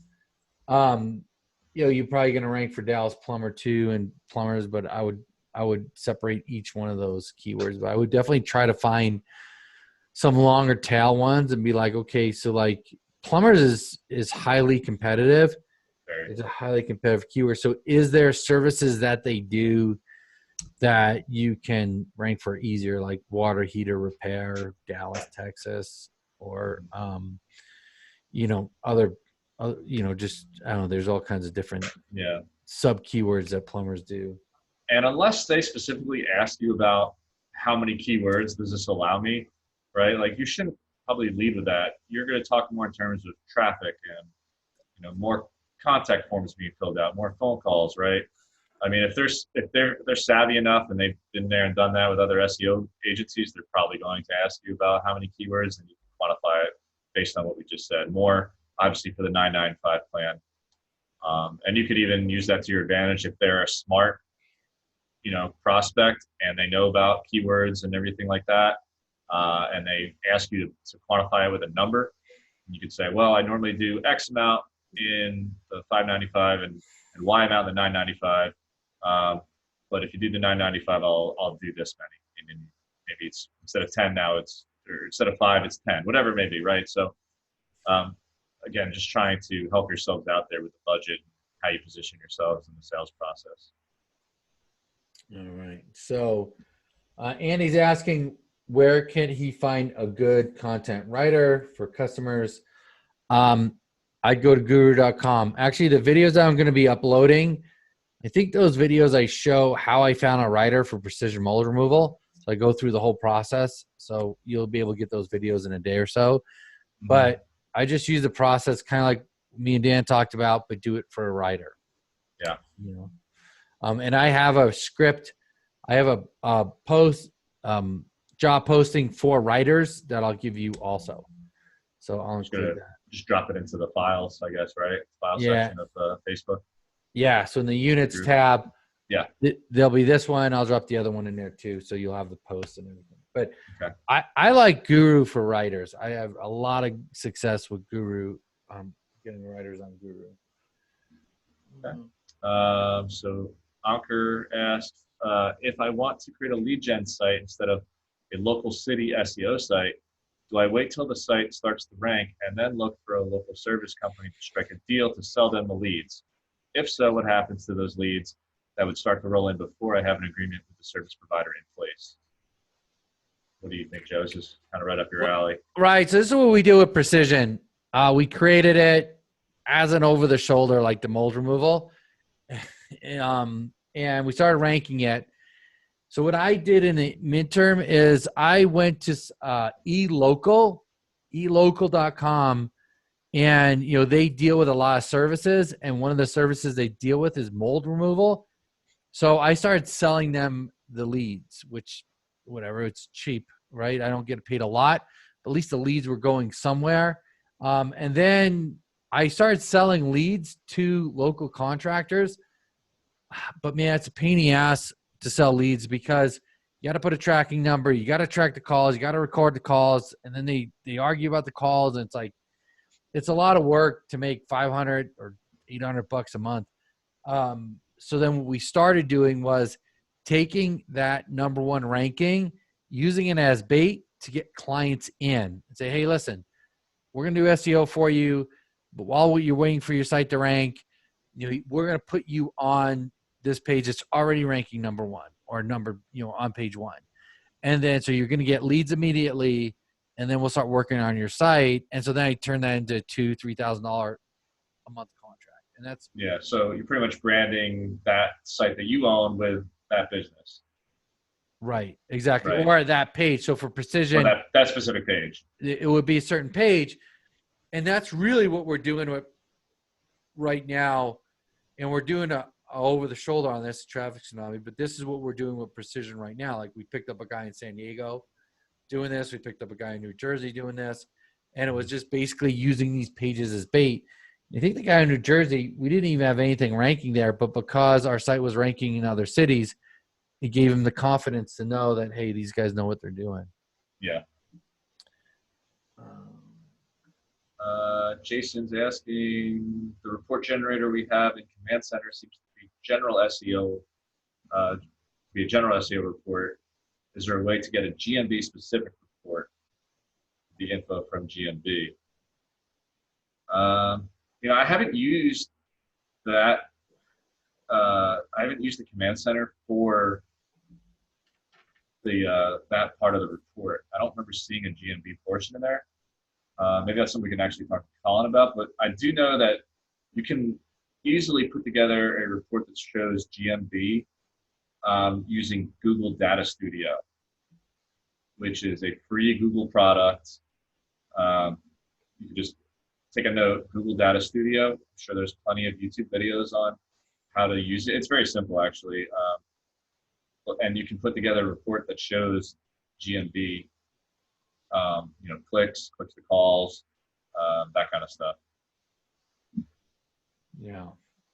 You're probably going to rank for Dallas plumber 2 and plumbers, but I would separate each one of those keywords. But I would definitely try to find some longer tail ones and be like, okay, so like plumbers is highly competitive. It's a highly competitive keyword. So is there services that they do that you can rank for easier, like water heater repair, Dallas, Texas, or, other just, I don't know, there's all kinds of different Yeah. sub keywords that plumbers do. And unless they specifically ask you about how many keywords does this allow me, right? Like you shouldn't probably lead with that. You're going to talk more in terms of traffic and, more contact forms being filled out, more phone calls, right? I mean, if they're savvy enough and they've been there and done that with other SEO agencies, they're probably going to ask you about how many keywords, and you can quantify it based on what we just said. More obviously for the 995 plan, and you could even use that to your advantage if they're a smart, prospect and they know about keywords and everything like that, and they ask you to quantify it with a number. You could say, well, I normally do X amount in the 595 and Y amount in the 995. But if you do the 995, I'll do this many. And then maybe it's instead of 10 now, or instead of 5, it's 10, whatever it may be, right? So again, just trying to help yourselves out there with the budget, how you position yourselves in the sales process. All right. So Andy's asking, where can he find a good content writer for customers? I'd go to guru.com. Actually, the videos that I'm going to be uploading, I think those videos I show how I found a writer for precision mold removal. So I go through the whole process. So you'll be able to get those videos in a day or so. But I just use the process kind of like me and Dan talked about, but do it for a writer. Yeah. And I have a script. I have a post job posting for writers that I'll give you also. So I'll include that. Just drop it into the files, I guess, right? File section of Facebook. Yeah. So in the units tab, yeah, there'll be this one. I'll drop the other one in there too. So you'll have the posts and everything. But I like Guru for writers. I have a lot of success with Guru, getting writers on Guru. Okay. So Ankur asked, if I want to create a lead gen site instead of a local city SEO site, do I wait till the site starts to rank and then look for a local service company to strike a deal to sell them the leads? If so, what happens to those leads that would start to roll in before I have an agreement with the service provider in place? What do you think, Joe? This is kind of right up your alley. Right. So this is what we do with Precision. We created it as an over-the-shoulder, like the mold removal. And we started ranking it. So what I did in the midterm is I went to elocal.com, and they deal with a lot of services, and one of the services they deal with is mold removal. So I started selling them the leads, which whatever, it's cheap, right? I don't get paid a lot, but at least the leads were going somewhere. And then I started selling leads to local contractors. But man, it's a pain in the ass to sell leads because you got to put a tracking number, you got to track the calls, you got to record the calls, and then they argue about the calls, and it's a lot of work to make $500 or $800 a month. So then what we started doing was taking that number one ranking, using it as bait to get clients in and say, hey, listen, we're going to do SEO for you, but while you're waiting for your site to rank, we're going to put you on this page that's already ranking number one or on page one. And then, so you're going to get leads immediately, and then we'll start working on your site. And so then I turn that into $2,000-$3,000 a month contract. And that's, so you're pretty much branding that site that you own with that business. Right. Exactly. Right. Or that page. So for Precision, that specific page, it would be a certain page. And that's really what we're doing with right now. And we're doing a over the shoulder on this traffic tsunami, but this is what we're doing with Precision right now. Like we picked up a guy in San Diego doing this. We picked up a guy in New Jersey doing this. And it was just basically using these pages as bait. I think the guy in New Jersey, we didn't even have anything ranking there, but because our site was ranking in other cities, it gave him the confidence to know that, hey, these guys know what they're doing. Yeah. Jason's asking, the report generator we have in Command Center seems to be general SEO, be a general SEO report. Is there a way to get a GMB specific report? The info from GMB. I haven't used that. I haven't used the Command Center for the that part of the report. I don't remember seeing a GMB portion in there. Maybe that's something we can actually talk to Colin about. But I do know that you can easily put together a report that shows GMV using Google Data Studio, which is a free Google product. You can just take a note, Google Data Studio. I'm sure there's plenty of YouTube videos on how to use it. It's very simple, actually. And you can put together a report that shows GMV, clicks to calls, that kind of stuff. Yeah.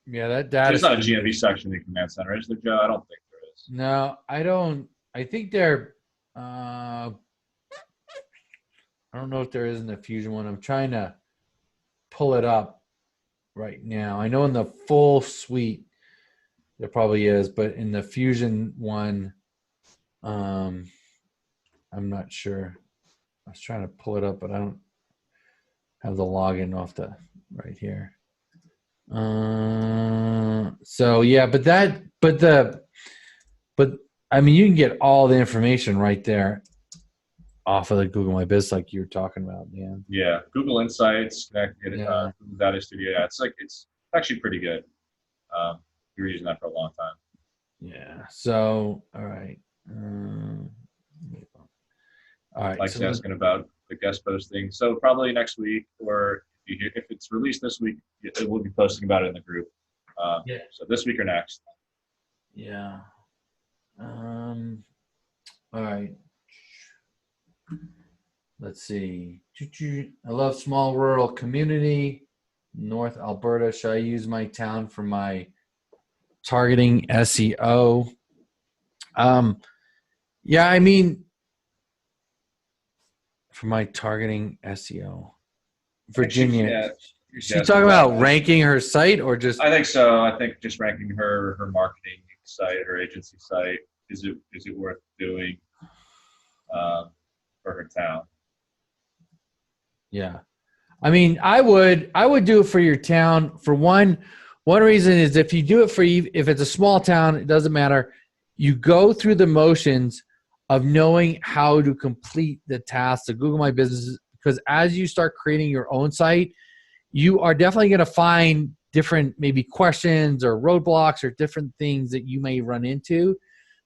Yeah, that data. There's not a GMV section in Command Center, is there, Joe? I don't think there is. No, I don't. I think there. I don't know if there is in the Fusion one. I'm trying to pull it up right now. I know in the full suite there probably is, but in the Fusion one, I'm not sure. I was trying to pull it up, but I don't have the login off the right here. So yeah, but I mean, you can get all the information right there off of the Google My Biz, like you were talking about, Dan. Yeah, Google Insights, connected, Google Data Studio. Yeah, it's actually pretty good. We were using that for a long time. Yeah. So, all right. All right. Mike's asking about the guest posting. So probably next week, or if it's released this week, we'll be posting about it in the group. So this week or next. Yeah. All right. Let's see. I love small rural community, North Alberta. Should I use my town for my targeting SEO? Yeah, I mean, for my targeting SEO, Virginia. She's talking about ranking her site, or just? I think so. I think just ranking her marketing site, her agency site. Is it worth doing for her town? Yeah, I mean, I would do it for your town. For one reason is if you do it if it's a small town, it doesn't matter. You go through the motions of knowing how to complete the tasks of Google My Business, because as you start creating your own site, you are definitely going to find different maybe questions or roadblocks or different things that you may run into.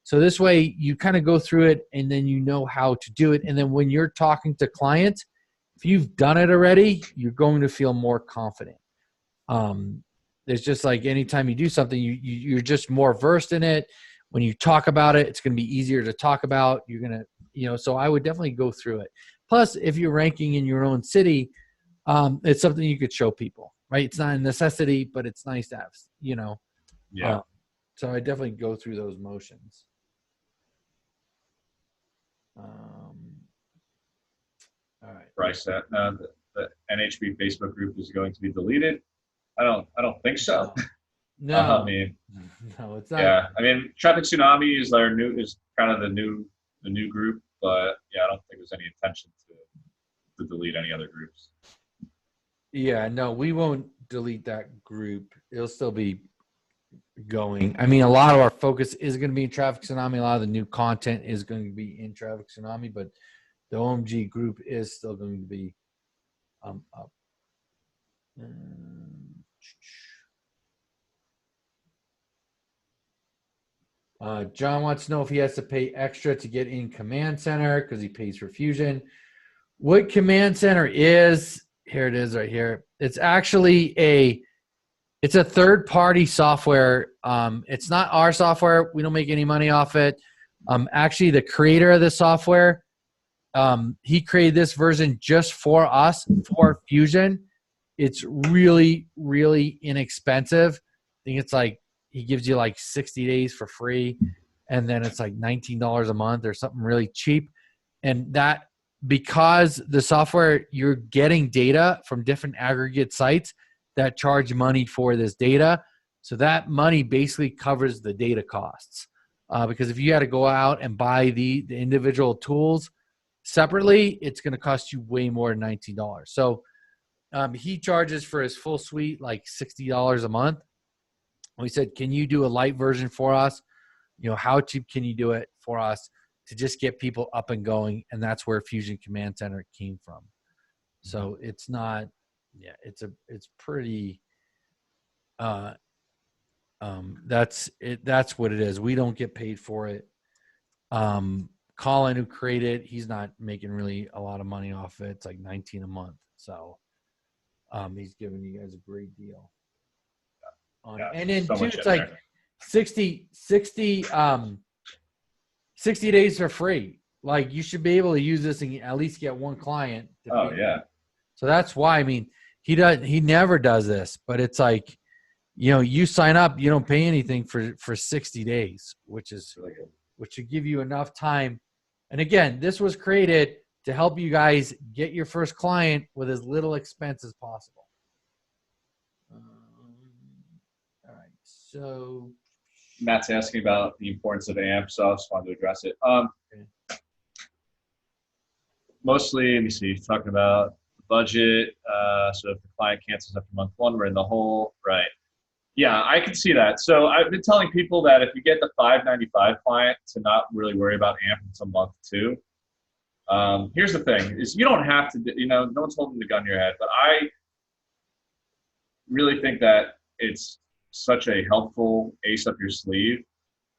So this way you kind of go through it and then you know how to do it. And then when you're talking to clients, if you've done it already, you're going to feel more confident. It's just like anytime you do something, you're just more versed in it. When you talk about it, it's going to be easier to talk about. You're going to, so I would definitely go through it. Plus, if you're ranking in your own city, it's something you could show people, right? It's not a necessity, but it's nice to have, Yeah. So I definitely go through those motions. All right. Bryce, the NHB Facebook group is going to be deleted. I don't think so. No, I mean, no, it's not. Yeah, I mean, Traffic Tsunami is kind of the new group, but yeah, I don't think there's any intention to delete any other groups. Yeah, no, we won't delete that group. It'll still be going. I mean, a lot of our focus is going to be in Traffic Tsunami. A lot of the new content is going to be in Traffic Tsunami, but the OMG group is still going to be up. John wants to know if he has to pay extra to get in Command Center because he pays for Fusion. What Command Center is, here it is right here. It's actually it's a third-party software. It's not our software. We don't make any money off it. Actually, the creator of the software, he created this version just for us, for Fusion. It's really, really inexpensive. I think it's like, he gives you like 60 days for free, and then it's like $19 a month or something really cheap. And that, because the software, you're getting data from different aggregate sites that charge money for this data. So that money basically covers the data costs. Because if you had to go out and buy the individual tools separately, it's going to cost you way more than $19. So he charges for his full suite like $60 a month. We said, can you do a light version for us? How cheap can you do it for us to just get people up and going? And that's where Fusion Command Center came from. So it's not, yeah, it's pretty, that's it. That's what it is. We don't get paid for it. Colin, who created it, he's not making really a lot of money off it. It's like 19 a month. So, he's giving you guys a great deal on it. And then so too, it's like 60 days for free. Like, you should be able to use this and at least get one client. Oh yeah. So that's why, I mean, he never does this, but it's like, you know, you sign up, you don't pay anything for 60 days, which should give you enough time. And again, this was created to help you guys get your first client with as little expense as possible. All right, so Matt's asking about the importance of AMP, so I just wanted to address it. okay. Mostly, let me see, talking about the budget. So if the client cancels after month 1, we're in the hole, right? Yeah, I can see that. So I've been telling people that if you get the $5.95 client, to not really worry about AMP until month 2. Here's the thing: is you don't have to, you know, no one's holding the gun to your head, but I really think that it's such a helpful ace up your sleeve,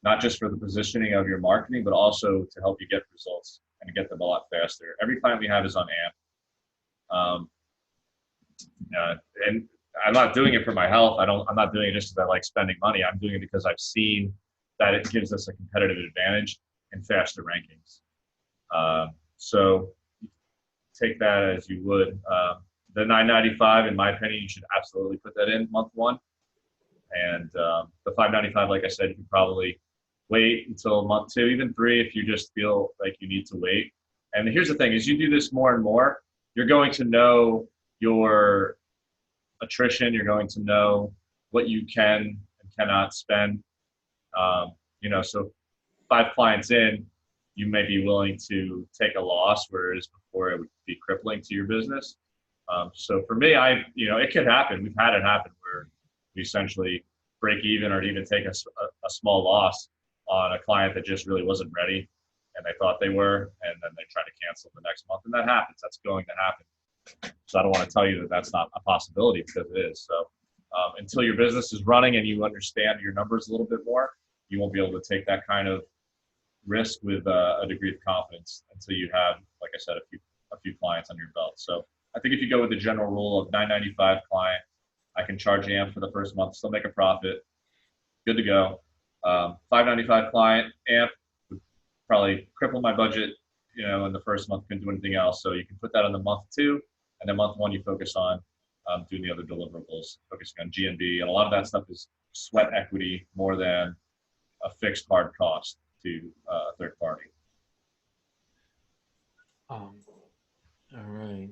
not just for the positioning of your marketing, but also to help you get results and get them a lot faster. Every client we have is on AMP. And I'm not doing it for my health. I'm not doing it just because I like spending money. I'm doing it because I've seen that it gives us a competitive advantage and faster rankings. So take that as you would. The $9.95, in my opinion, you should absolutely put that in month 1. And the $5.95, like I said, you can probably wait until month 2, even 3, if you just feel like you need to wait. And here's the thing: as you do this more and more, you're going to know your attrition. You're going to know what you can and cannot spend. You know, so 5 clients in, you may be willing to take a loss, whereas before it would be crippling to your business. So for me, you know, it could happen. We've had it happen where we essentially break even or even take a small loss on a client that just really wasn't ready, and they thought they were, and then they try to cancel the next month, and that happens. That's going to happen. So I don't want to tell you that that's not a possibility, because it is. So until your business is running and you understand your numbers a little bit more, you won't be able to take that kind of risk with a degree of confidence until you have, like I said, a few clients on your belt. So I think if you go with the general rule of $9.95 client, I can charge AMP for the first month, still make a profit, good to go. $5.95 client, AMP would probably cripple my budget, you know, in the first month, couldn't do anything else. So you can put that on the month 2, and then month 1 you focus on doing the other deliverables, focusing on GMB, and a lot of that stuff is sweat equity more than a fixed hard cost to a third party. All right.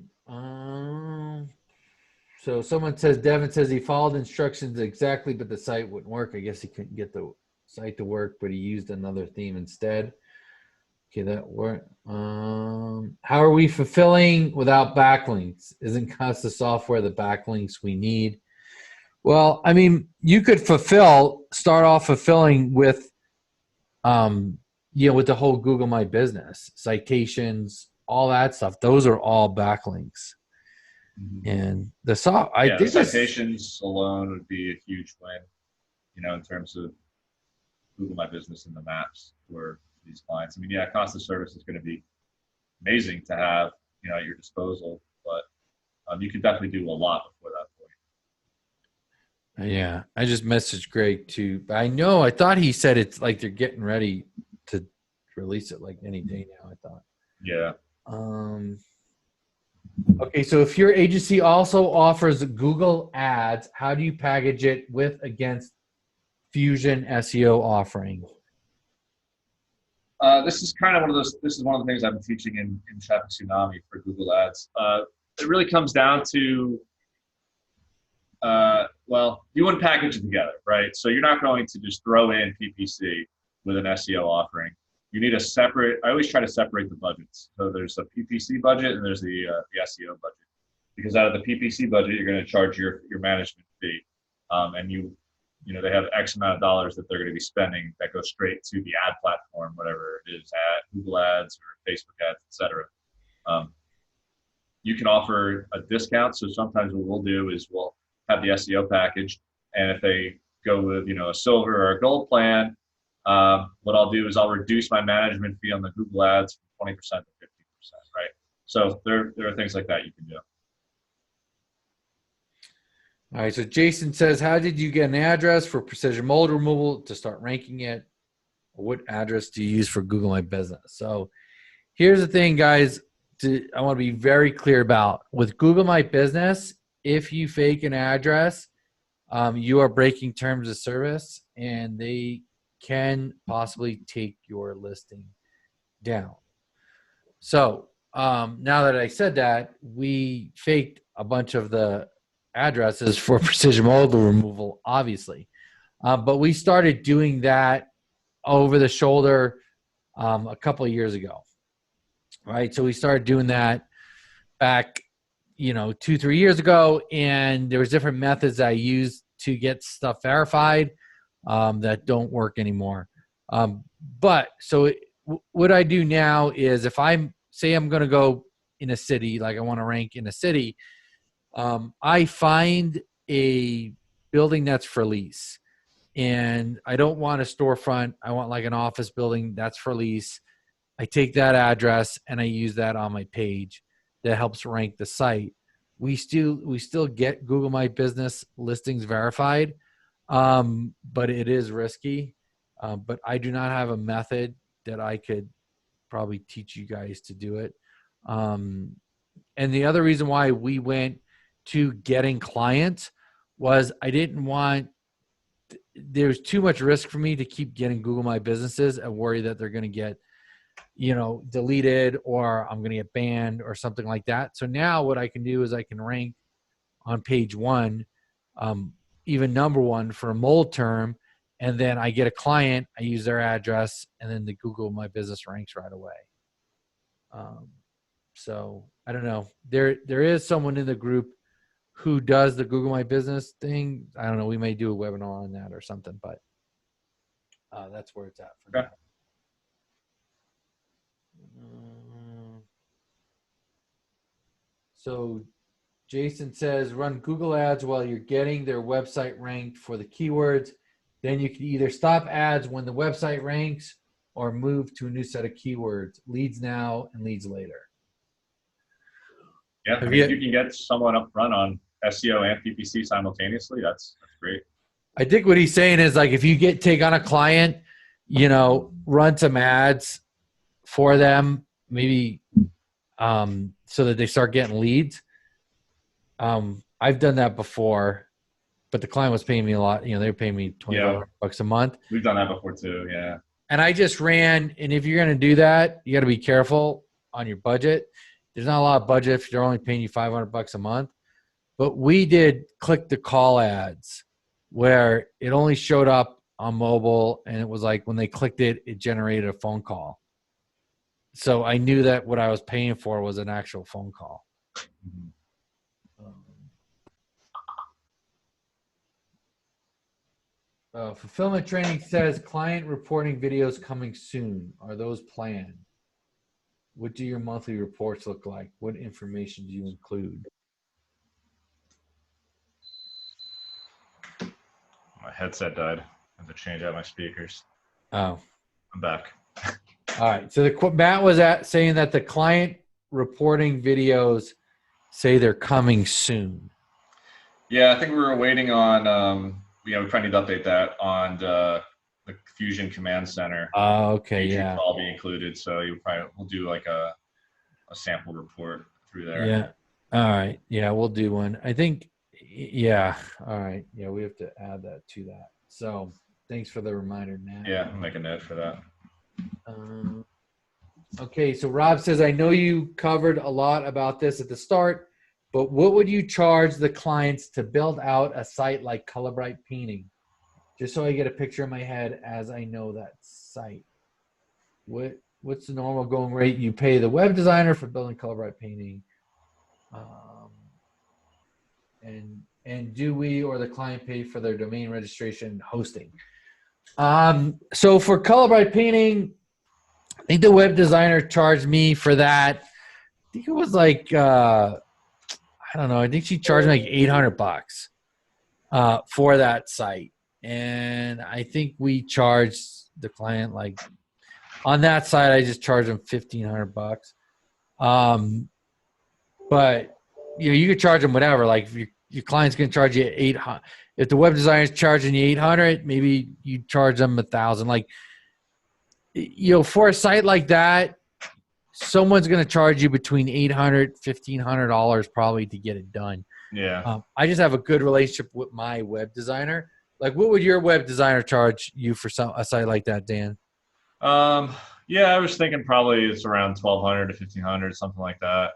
So someone says, Devin says he followed instructions exactly, but the site wouldn't work. I guess he couldn't get the site to work, but he used another theme instead. Okay, that worked. How are we fulfilling without backlinks? Isn't Costa software the backlinks we need? Well, I mean, you could start off fulfilling with, you know, with the whole Google My Business, citations, all that stuff. Those are all backlinks. Mm-hmm. And the citations alone would be a huge win, you know, in terms of Google My Business and the maps for these clients. I mean, yeah, cost of service is going to be amazing to have, you know, at your disposal, but you can definitely do a lot before that point. Yeah, I just messaged Greg too. But I thought he said it's like they're getting ready to release it like any day now, I thought. Yeah. Okay, so if your agency also offers Google Ads, how do you package it against Fusion SEO offering? This is kind of this is one of the things I've been teaching in Traffic Tsunami for Google Ads. It really comes down to, well, you wouldn't package it together, right? So you're not going to just throw in PPC with an SEO offering. You need I always try to separate the budgets. So there's a PPC budget and there's the SEO budget. Because out of the PPC budget, you're going to charge your management fee. And you know, they have X amount of dollars that they're going to be spending that goes straight to the ad platform, whatever it is, Google Ads or Facebook Ads, etc. you can offer a discount. So sometimes what we'll do is we'll have the SEO package, and if they go with a silver or a gold plan, what I'll do is I'll reduce my management fee on the Google Ads from 20% to 15%, right? So there are things like that you can do. All right, so Jason says, how did you get an address for precision mold removal to start ranking it? What address do you use for Google My Business? So here's the thing, guys, I want to be very clear about. With Google My Business, if you fake an address, you are breaking terms of service, and they can possibly take your listing down. So now that I said that, we faked a bunch of the addresses for precision mold removal, obviously. But we started doing that over the shoulder a couple of years ago, right? So we started doing that back, 2-3 years ago, and there was different methods I used to get stuff verified that don't work anymore. But so what I do now is, if I'm going to go in a city, like I want to rank in a city, I find a building that's for lease, and I don't want a storefront. I want like an office building that's for lease. I take that address and I use that on my page. That helps rank the site. We still get Google My Business listings verified, but it is risky. But I do not have a method that I could probably teach you guys to do it. And the other reason why we went to getting clients was I didn't want, there's too much risk for me to keep getting Google My Businesses and worry that they're going to get, deleted, or I'm going to get banned or something like that. So now what I can do is I can rank on page 1, even number 1 for a mold term. And then I get a client, I use their address, and then the Google My Business ranks right away. So I don't know. There is someone in the group who does the Google My Business thing. I don't know. We may do a webinar on that or something, but that's where it's at for now. So Jason says, run Google ads while you're getting their website ranked for the keywords. Then you can either stop ads when the website ranks or move to a new set of keywords, leads now and leads later. Yeah, if you can get someone up front on SEO and PPC simultaneously, that's great. I think what he's saying is, like, if you take on a client, run some ads for them, maybe so that they start getting leads. I've done that before, but the client was paying me a lot. They were paying me $25 a month. We've done that before too, yeah. And I just ran, and if you're going to do that, you got to be careful on your budget. There's not a lot of budget if they're only paying you $500 a month. But we did click to call ads where it only showed up on mobile, and it was like when they clicked it, it generated a phone call. So I knew that what I was paying for was an actual phone call. Fulfillment training says client reporting videos coming soon. Are those planned? What do your monthly reports look like? What information do you include? My headset died. I have to change out my speakers. Oh. I'm back. All right. So Matt was saying that the client reporting videos say they're coming soon. Yeah, I think we were waiting on, we probably need to update that on the Fusion Command Center. Oh, okay, yeah. Will all be included, so we'll do like a sample report through there. Yeah. All right. Yeah, we'll do one. I think, yeah. All right. Yeah, we have to add that to that. So thanks for the reminder, Matt. Yeah, I'll make a note for that. Okay, so Rob says, I know you covered a lot about this at the start, but what would you charge the clients to build out a site like Color Bright Painting? Just so I get a picture in my head as I know that site. What's the normal going rate you pay the web designer for building Color Bright Painting? And do we or the client pay for their domain registration and hosting? So for Color Bright Painting, I think the web designer charged me for that. I think it was like $1,000 I don't know. I think she charged me like $800 for that site. And I think we charged the client like on that side, I just charged them $1,500. But you could charge them whatever. Like if your client's going to charge you 800, if the web designer is charging you 800, maybe you charge them 1,000. Like, for a site like that, someone's going to charge you between $800, $1,500 probably to get it done. Yeah. I just have a good relationship with my web designer. Like, what would your web designer charge you for a site like that, Dan? Yeah, I was thinking probably it's around 1,200 to 1,500, something like that.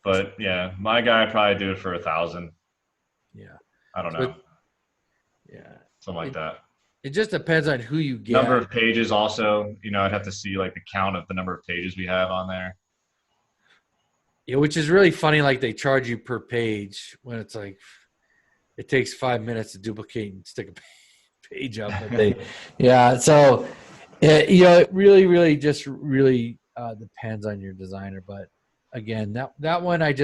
But yeah, my guy probably do it for 1,000. Yeah. I don't know. Yeah. Something like that. It just depends on who you get. Number of pages also, I'd have to see like the count of the number of pages we have on there. Yeah, which is really funny. Like they charge you per page when it's like it takes 5 minutes to duplicate and stick a page up. But yeah. So, it really, really just really depends on your designer. But again, that one it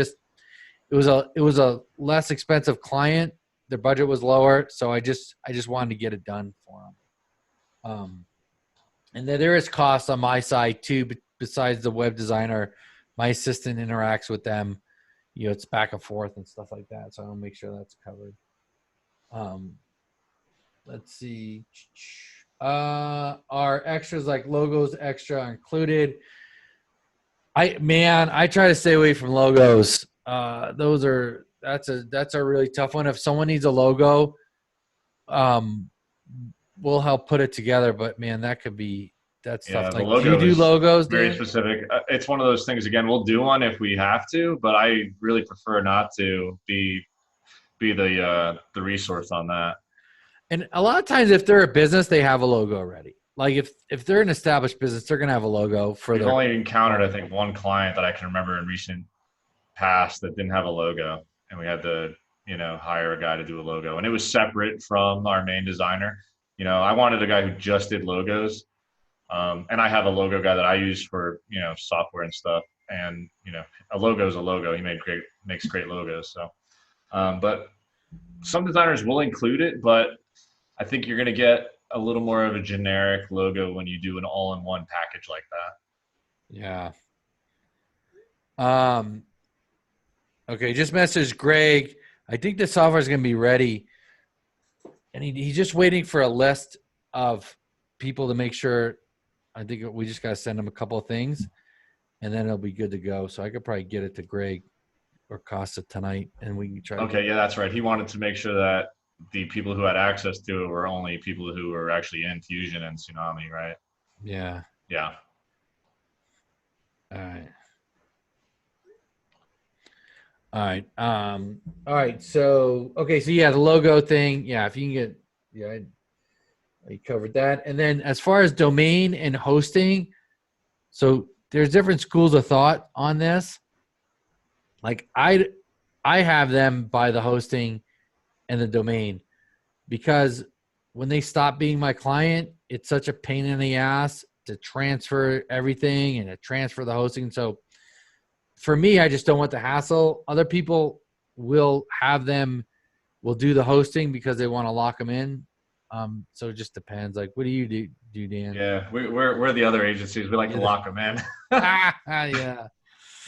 was a less expensive client. Their budget was lower, so I just wanted to get it done for them. And then there is costs on my side too, besides the web designer. My assistant interacts with them. It's back and forth and stuff like that. So I'll make sure that's covered. Let's see. Our extras like logos extra are included. I try to stay away from logos. That's a really tough one. If someone needs a logo, we'll help put it together. But man, that's tough. Like, do you do logos? Very Dan? specific. It's one of those things. Again, we'll do one if we have to, but I really prefer not to be the resource on that. And a lot of times, if they're a business, they have a logo already. Like if they're an established business, they're gonna have a logo for We've only encountered, I think, one client that I can remember in recent past that didn't have a logo, and we had to, hire a guy to do a logo, and it was separate from our main designer. I wanted a guy who just did logos, and I have a logo guy that I use for software and stuff. And a logo is a logo. He makes great logos. So, but some designers will include it, but I think you're going to get a little more of a generic logo when you do an all-in-one package like that. Yeah. Okay, just messaged Greg. I think the software is going to be ready, and he's just waiting for a list of people to make sure. I think we just got to send him a couple of things, and then it'll be good to go. So I could probably get it to Greg or Costa tonight, and we can try. Okay, yeah, that's right. He wanted to make sure that the people who had access to it were only people who were actually in Fusion and Tsunami, right? Yeah. Yeah. All right. So, okay. So yeah, the logo thing. Yeah. If you can get, I covered that. And then as far as domain and hosting, so there's different schools of thought on this. Like I have them buy the hosting and the domain, because when they stop being my client, it's such a pain in the ass to transfer everything and to transfer the hosting. So for me, I just don't want the hassle. Other people will do the hosting because they want to lock them in. So it just depends. Like, what do you do, Dan? Yeah, we're the other agencies. We like to lock them in. Yeah.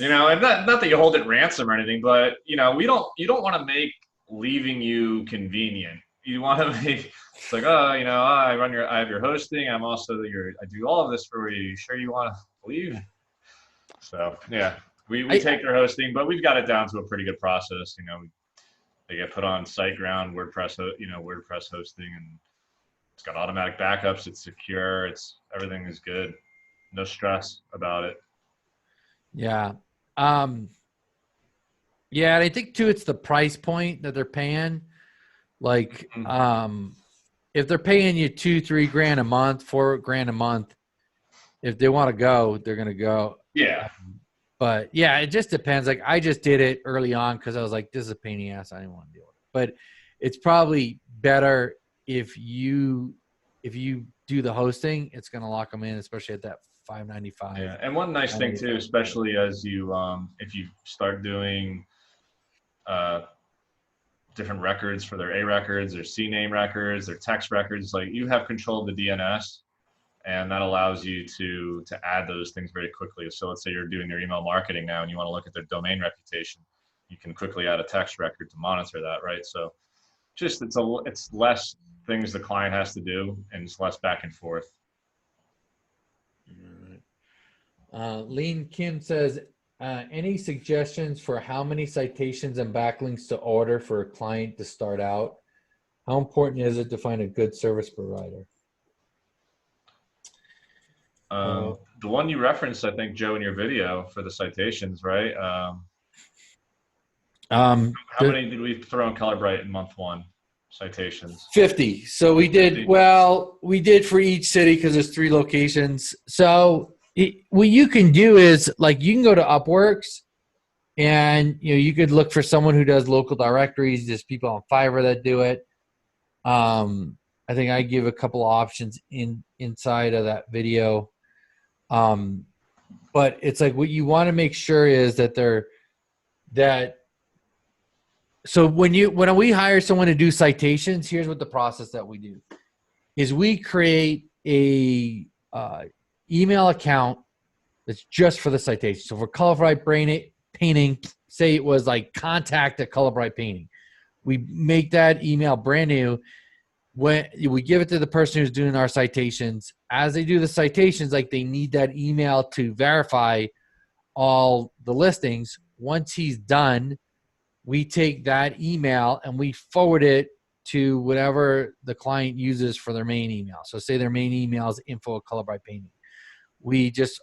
And not that you hold it ransom or anything, but you don't want to make leaving you convenient. You want to make it's like, I have your hosting. I'm also I do all of this for you. You sure you want to leave? So yeah, we take their hosting, but we've got it down to a pretty good process. They get put on SiteGround, WordPress hosting, and it's got automatic backups. It's secure. Everything is good. No stress about it. Yeah. Yeah, and I think too, it's the price point that they're paying. Like, if they're paying you $2,000-3,000 a month, $4,000 a month, if they want to go, they're gonna go. Yeah. But yeah, it just depends. Like, I just did it early on because I was like, this is a pain in the ass. I didn't want to deal with it. But it's probably better if you do the hosting. It's gonna lock them in, especially at that 595. Yeah, and one nice thing too, especially as you if you start doing different records for their A records, their C name records, their text records, like you have control of the DNS, and that allows you to add those things very quickly. So let's say you're doing your email marketing now and you want to look at their domain reputation, you can quickly add a text record to monitor that, right? So just it's less things the client has to do, and it's less back and forth. Lean Kim says, any suggestions for how many citations and backlinks to order for a client to start out? How important is it to find a good service provider? The one you referenced, I think, Joe, in your video for the citations, right? How many did we throw in Colorblight in month one? Citations? 50. So we did 50. Well, we did for each city because there's 3 locations. So what you can do is, like, you can go to Upworks and you could look for someone who does local directories. There's people on Vypr that do it. I think I give a couple of options inside of that video. But it's like what you want to make sure is that so when we hire someone to do citations, here's what the process that we do is we create a email account that's just for the citation. So for Colorblight Painting, say it was like contact@Colorblight Painting. We make that email brand new. When we give it to the person who's doing our citations, as they do the citations, like they need that email to verify all the listings. Once he's done, we take that email and we forward it to whatever the client uses for their main email. So say their main email is info@Colorblight Painting. We just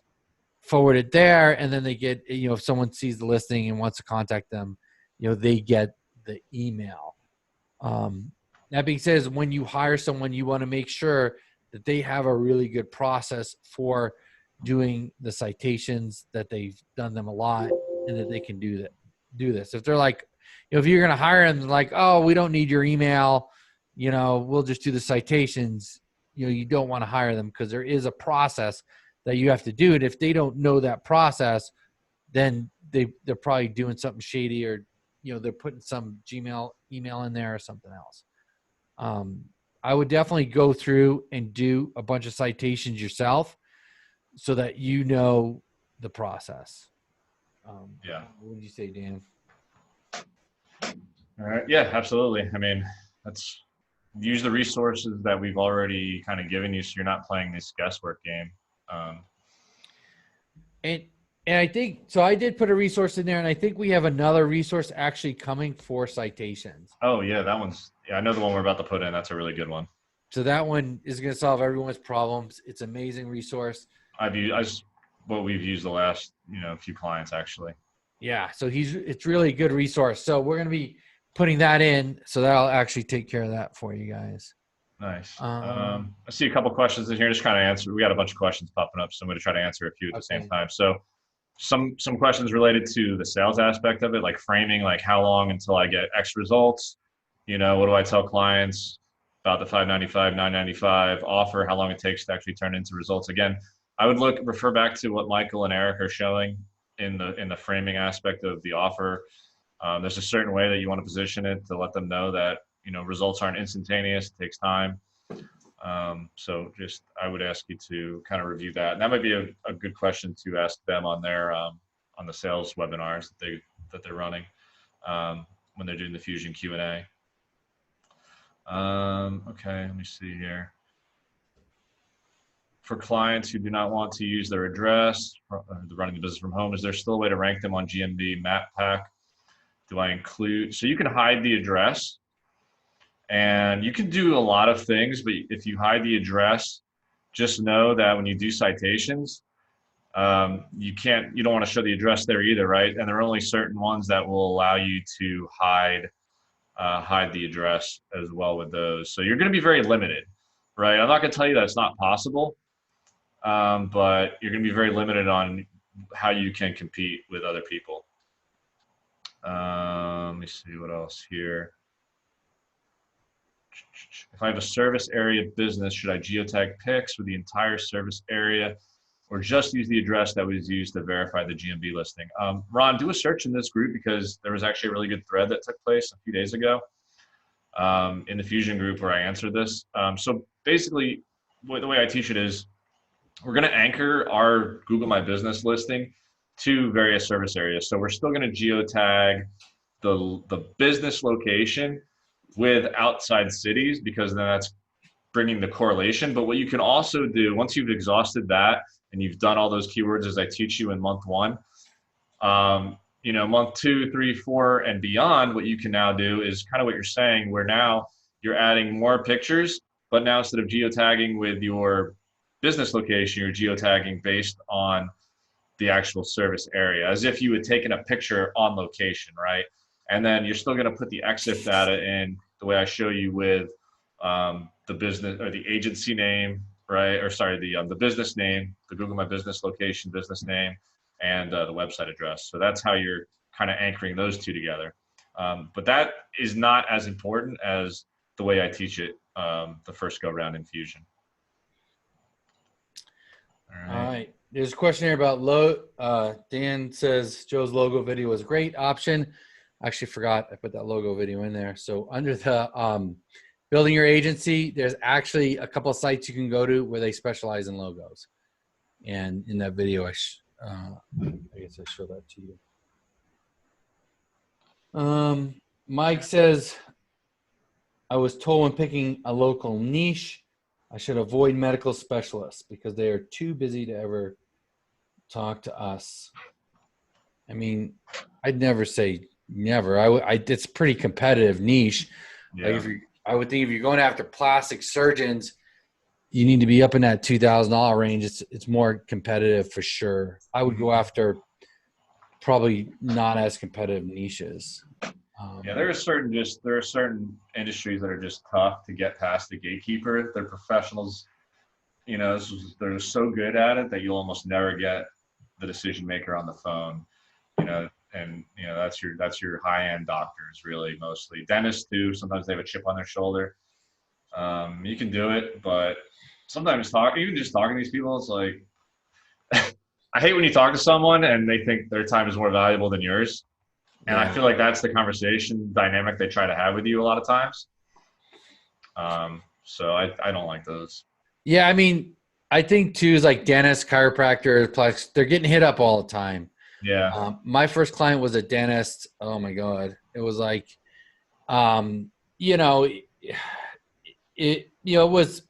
forward it there, and then they get, if someone sees the listing and wants to contact them, they get the email. That being said, when you hire someone, you want to make sure that they have a really good process for doing the citations, that they've done them a lot, and that they can do this. If they're like, if you're going to hire them, like, oh, we don't need your email, we'll just do the citations, you don't want to hire them because there is a process that you have to do it. If they don't know that process, then they're probably doing something shady, or they're putting some Gmail email in there or something else. I would definitely go through and do a bunch of citations yourself so that the process. Yeah. What would you say, Dan? All right. Yeah, absolutely. I mean, use the resources that we've already kind of given you, so you're not playing this guesswork game. And I think, so I did put a resource in there, and I think we have another resource actually coming for citations. Oh yeah, I know the one we're about to put in. That's a really good one. So that one is going to solve everyone's problems. It's an amazing resource. What we've used the last, few clients actually. Yeah. So it's really a good resource. So we're going to be putting that in. So that'll actually take care of that for you guys. Nice. I see a couple questions in here. Just kind of answer. We got a bunch of questions popping up, so I'm going to try to answer a few at the same time. So some questions related to the sales aspect of it, like framing, like how long until I get X results? What do I tell clients about the $595, $995 offer? How long it takes to actually turn into results? Again, I would refer back to what Michael and Eric are showing in the framing aspect of the offer. There's a certain way that you want to position it to let them know that results aren't instantaneous. It takes time. So I would ask you to kind of review that. And that might be a good question to ask them on their on the sales webinars that they're running when they're doing the Fusion Q&A. Okay, let me see here. For clients who do not want to use their address, they're running the business from home, is there still a way to rank them on GMB Map Pack? Do I include? So you can hide the address. And you can do a lot of things, but if you hide the address, just know that when you do citations, you don't want to show the address there either, right? And there are only certain ones that will allow you to hide the address as well with those. So you're going to be very limited, right? I'm not going to tell you that it's not possible, but you're going to be very limited on how you can compete with other people. Let me see what else here. If I have a service area business, should I geotag pics for the entire service area? or just use the address that was used to verify the GMB listing. Ron, do a search in this group because there was actually a really good thread that took place a few days ago in the Fusion group where I answered this. So basically, the way I teach it is we're going to anchor our Google My Business listing to various service areas. So we're still going to geotag the business location with outside cities because then that's bringing the correlation. But what you can also do once you've exhausted that and you've done all those keywords as I teach you in month 1, month 2, 3, 4, and beyond, what you can now do is kind of what you're saying, where now you're adding more pictures, but now instead of geotagging with your business location, you're geotagging based on the actual service area, as if you had taken a picture on location, right? And then you're still going to put the EXIF data in the way I show you with the business or the agency name, right? Or sorry, the business name, the Google My Business location, business name, and the website address. So that's how you're kind of anchoring those two together. But that is not as important as the way I teach it the first go round in Fusion. All right. There's a question here about Dan says Joe's logo video was a great option. I actually forgot I put that logo video in there. So under the building your agency, there's actually a couple of sites you can go to where they specialize in logos. And in that video, I guess I show that to you. Mike says, I was told when picking a local niche, I should avoid medical specialists because they are too busy to ever talk to us. I mean, I'd never say never. It's a pretty competitive niche. Yeah. Like I would think if you're going after plastic surgeons, you need to be up in that $2,000 range. It's more competitive for sure. I would go after probably not as competitive niches. Yeah, there are certain industries that are just tough to get past the gatekeeper. They're professionals, they're so good at it that you'll almost never get the decision maker on the phone, and that's your high-end doctors, really, mostly dentists too. Sometimes they have a chip on their shoulder. You can do it, but sometimes even just talking to these people, it's like I hate when you talk to someone and they think their time is more valuable than yours. And I feel like that's the conversation dynamic they try to have with you a lot of times. So I don't like those. Yeah, I mean, I think too is like dentists, chiropractors, they're getting hit up all the time. Yeah. My first client was a dentist. Oh my God. It was like, it was,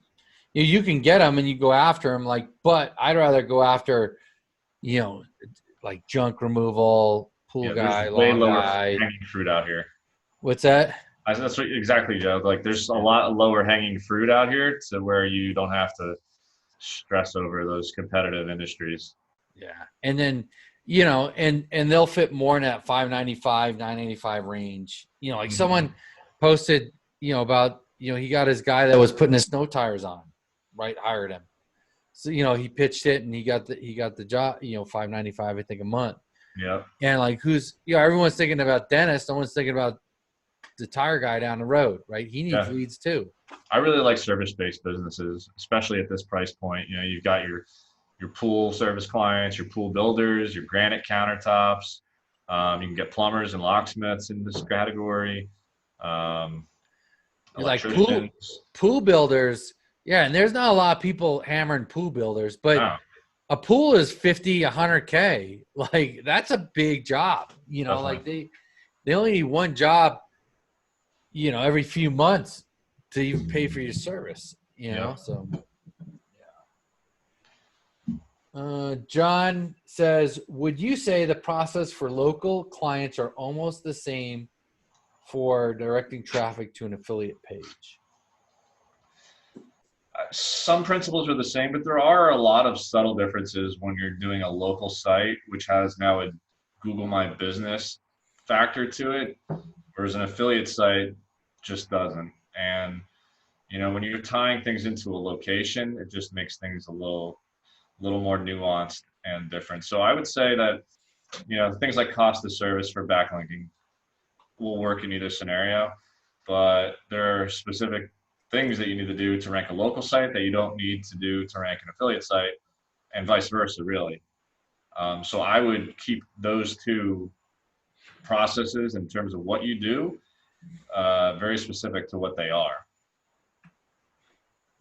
you can get them and you go after them, but I'd rather go after, like junk removal, pool guy, lawn guy. Hanging fruit out here. What's that? That's what, exactly, Joe. Like there's a lot of lower hanging fruit out here to where you don't have to stress over those competitive industries. Yeah. And then, and they'll fit more in that $595, $985 range. Like someone posted, about, he got his guy that was putting his snow tires on, right? Hired him. So, he pitched it and he got the job, $595, I think, a month. Yeah. And like everyone's thinking about dentists. No one's thinking about the tire guy down the road, right? He needs leads too. I really like service-based businesses, especially at this price point. You've got your pool service clients, your pool builders, your granite countertops. You can get plumbers and locksmiths in this category. Like pool builders. Yeah. And there's not a lot of people hammering pool builders, but a pool is 50, 100K. Like that's a big job, Definitely. Like they only need one job, every few months to even pay for your service, so. Yeah. John says, would you say the process for local clients are almost the same for directing traffic to an affiliate page? Some principles are the same, but there are a lot of subtle differences when you're doing a local site, which has now a Google My Business factor to it, whereas an affiliate site just doesn't. And, when you're tying things into a location, it just makes things a little more nuanced and different. So I would say that, things like cost of service for backlinking will work in either scenario, but there are specific things that you need to do to rank a local site that you don't need to do to rank an affiliate site. and vice versa, really. So I would keep those two processes in terms of what you do very specific to what they are.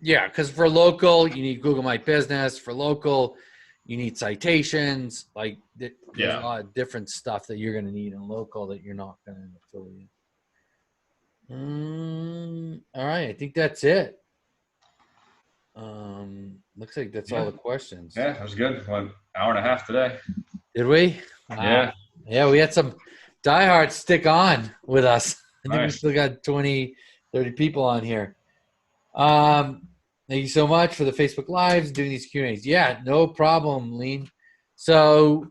Yeah, because for local, you need Google My Business. For local, you need citations. Like there's a lot of different stuff that you're going to need in local that you're not going to affiliate. All right, I think that's it. Looks like that's all the questions. Yeah, that was good. 1 hour and a half today. Did we? Wow. Yeah, we had some diehards stick on with us. I think we still got 20, 30 people on here. Thank you so much for the Facebook Lives, doing these Q&As. Yeah, no problem, Lean. So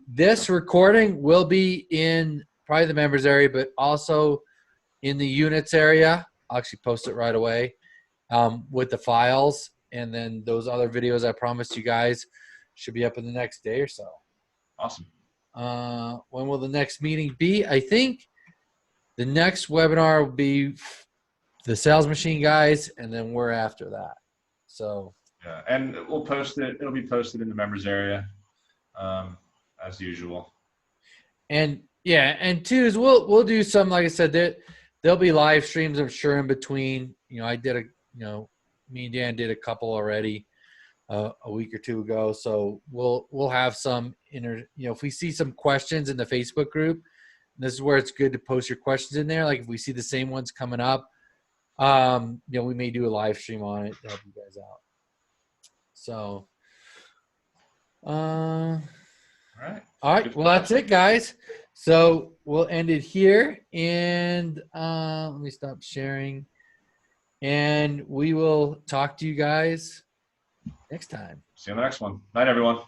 this recording will be in probably the members area, but also in the units area. I'll actually post it right away with the files. And then those other videos I promised you guys should be up in the next day or so. Awesome. When will the next meeting be? I think the next webinar will be the sales machine guys, and then we're after that. So yeah, and we'll post it. It'll be posted in the members area as usual. And yeah, and two is we'll do some, like I said, there'll be live streams, I'm sure, in between. I did me and Dan did a couple already a week or two ago. So we'll have some if we see some questions in the Facebook group, this is where it's good to post your questions in there. Like if we see the same ones coming up, we may do a live stream on it to help you guys out. So, all right. Well, that's it, guys. So we'll end it here, and let me stop sharing, and we will talk to you guys next time. See you in the next one. Night, everyone.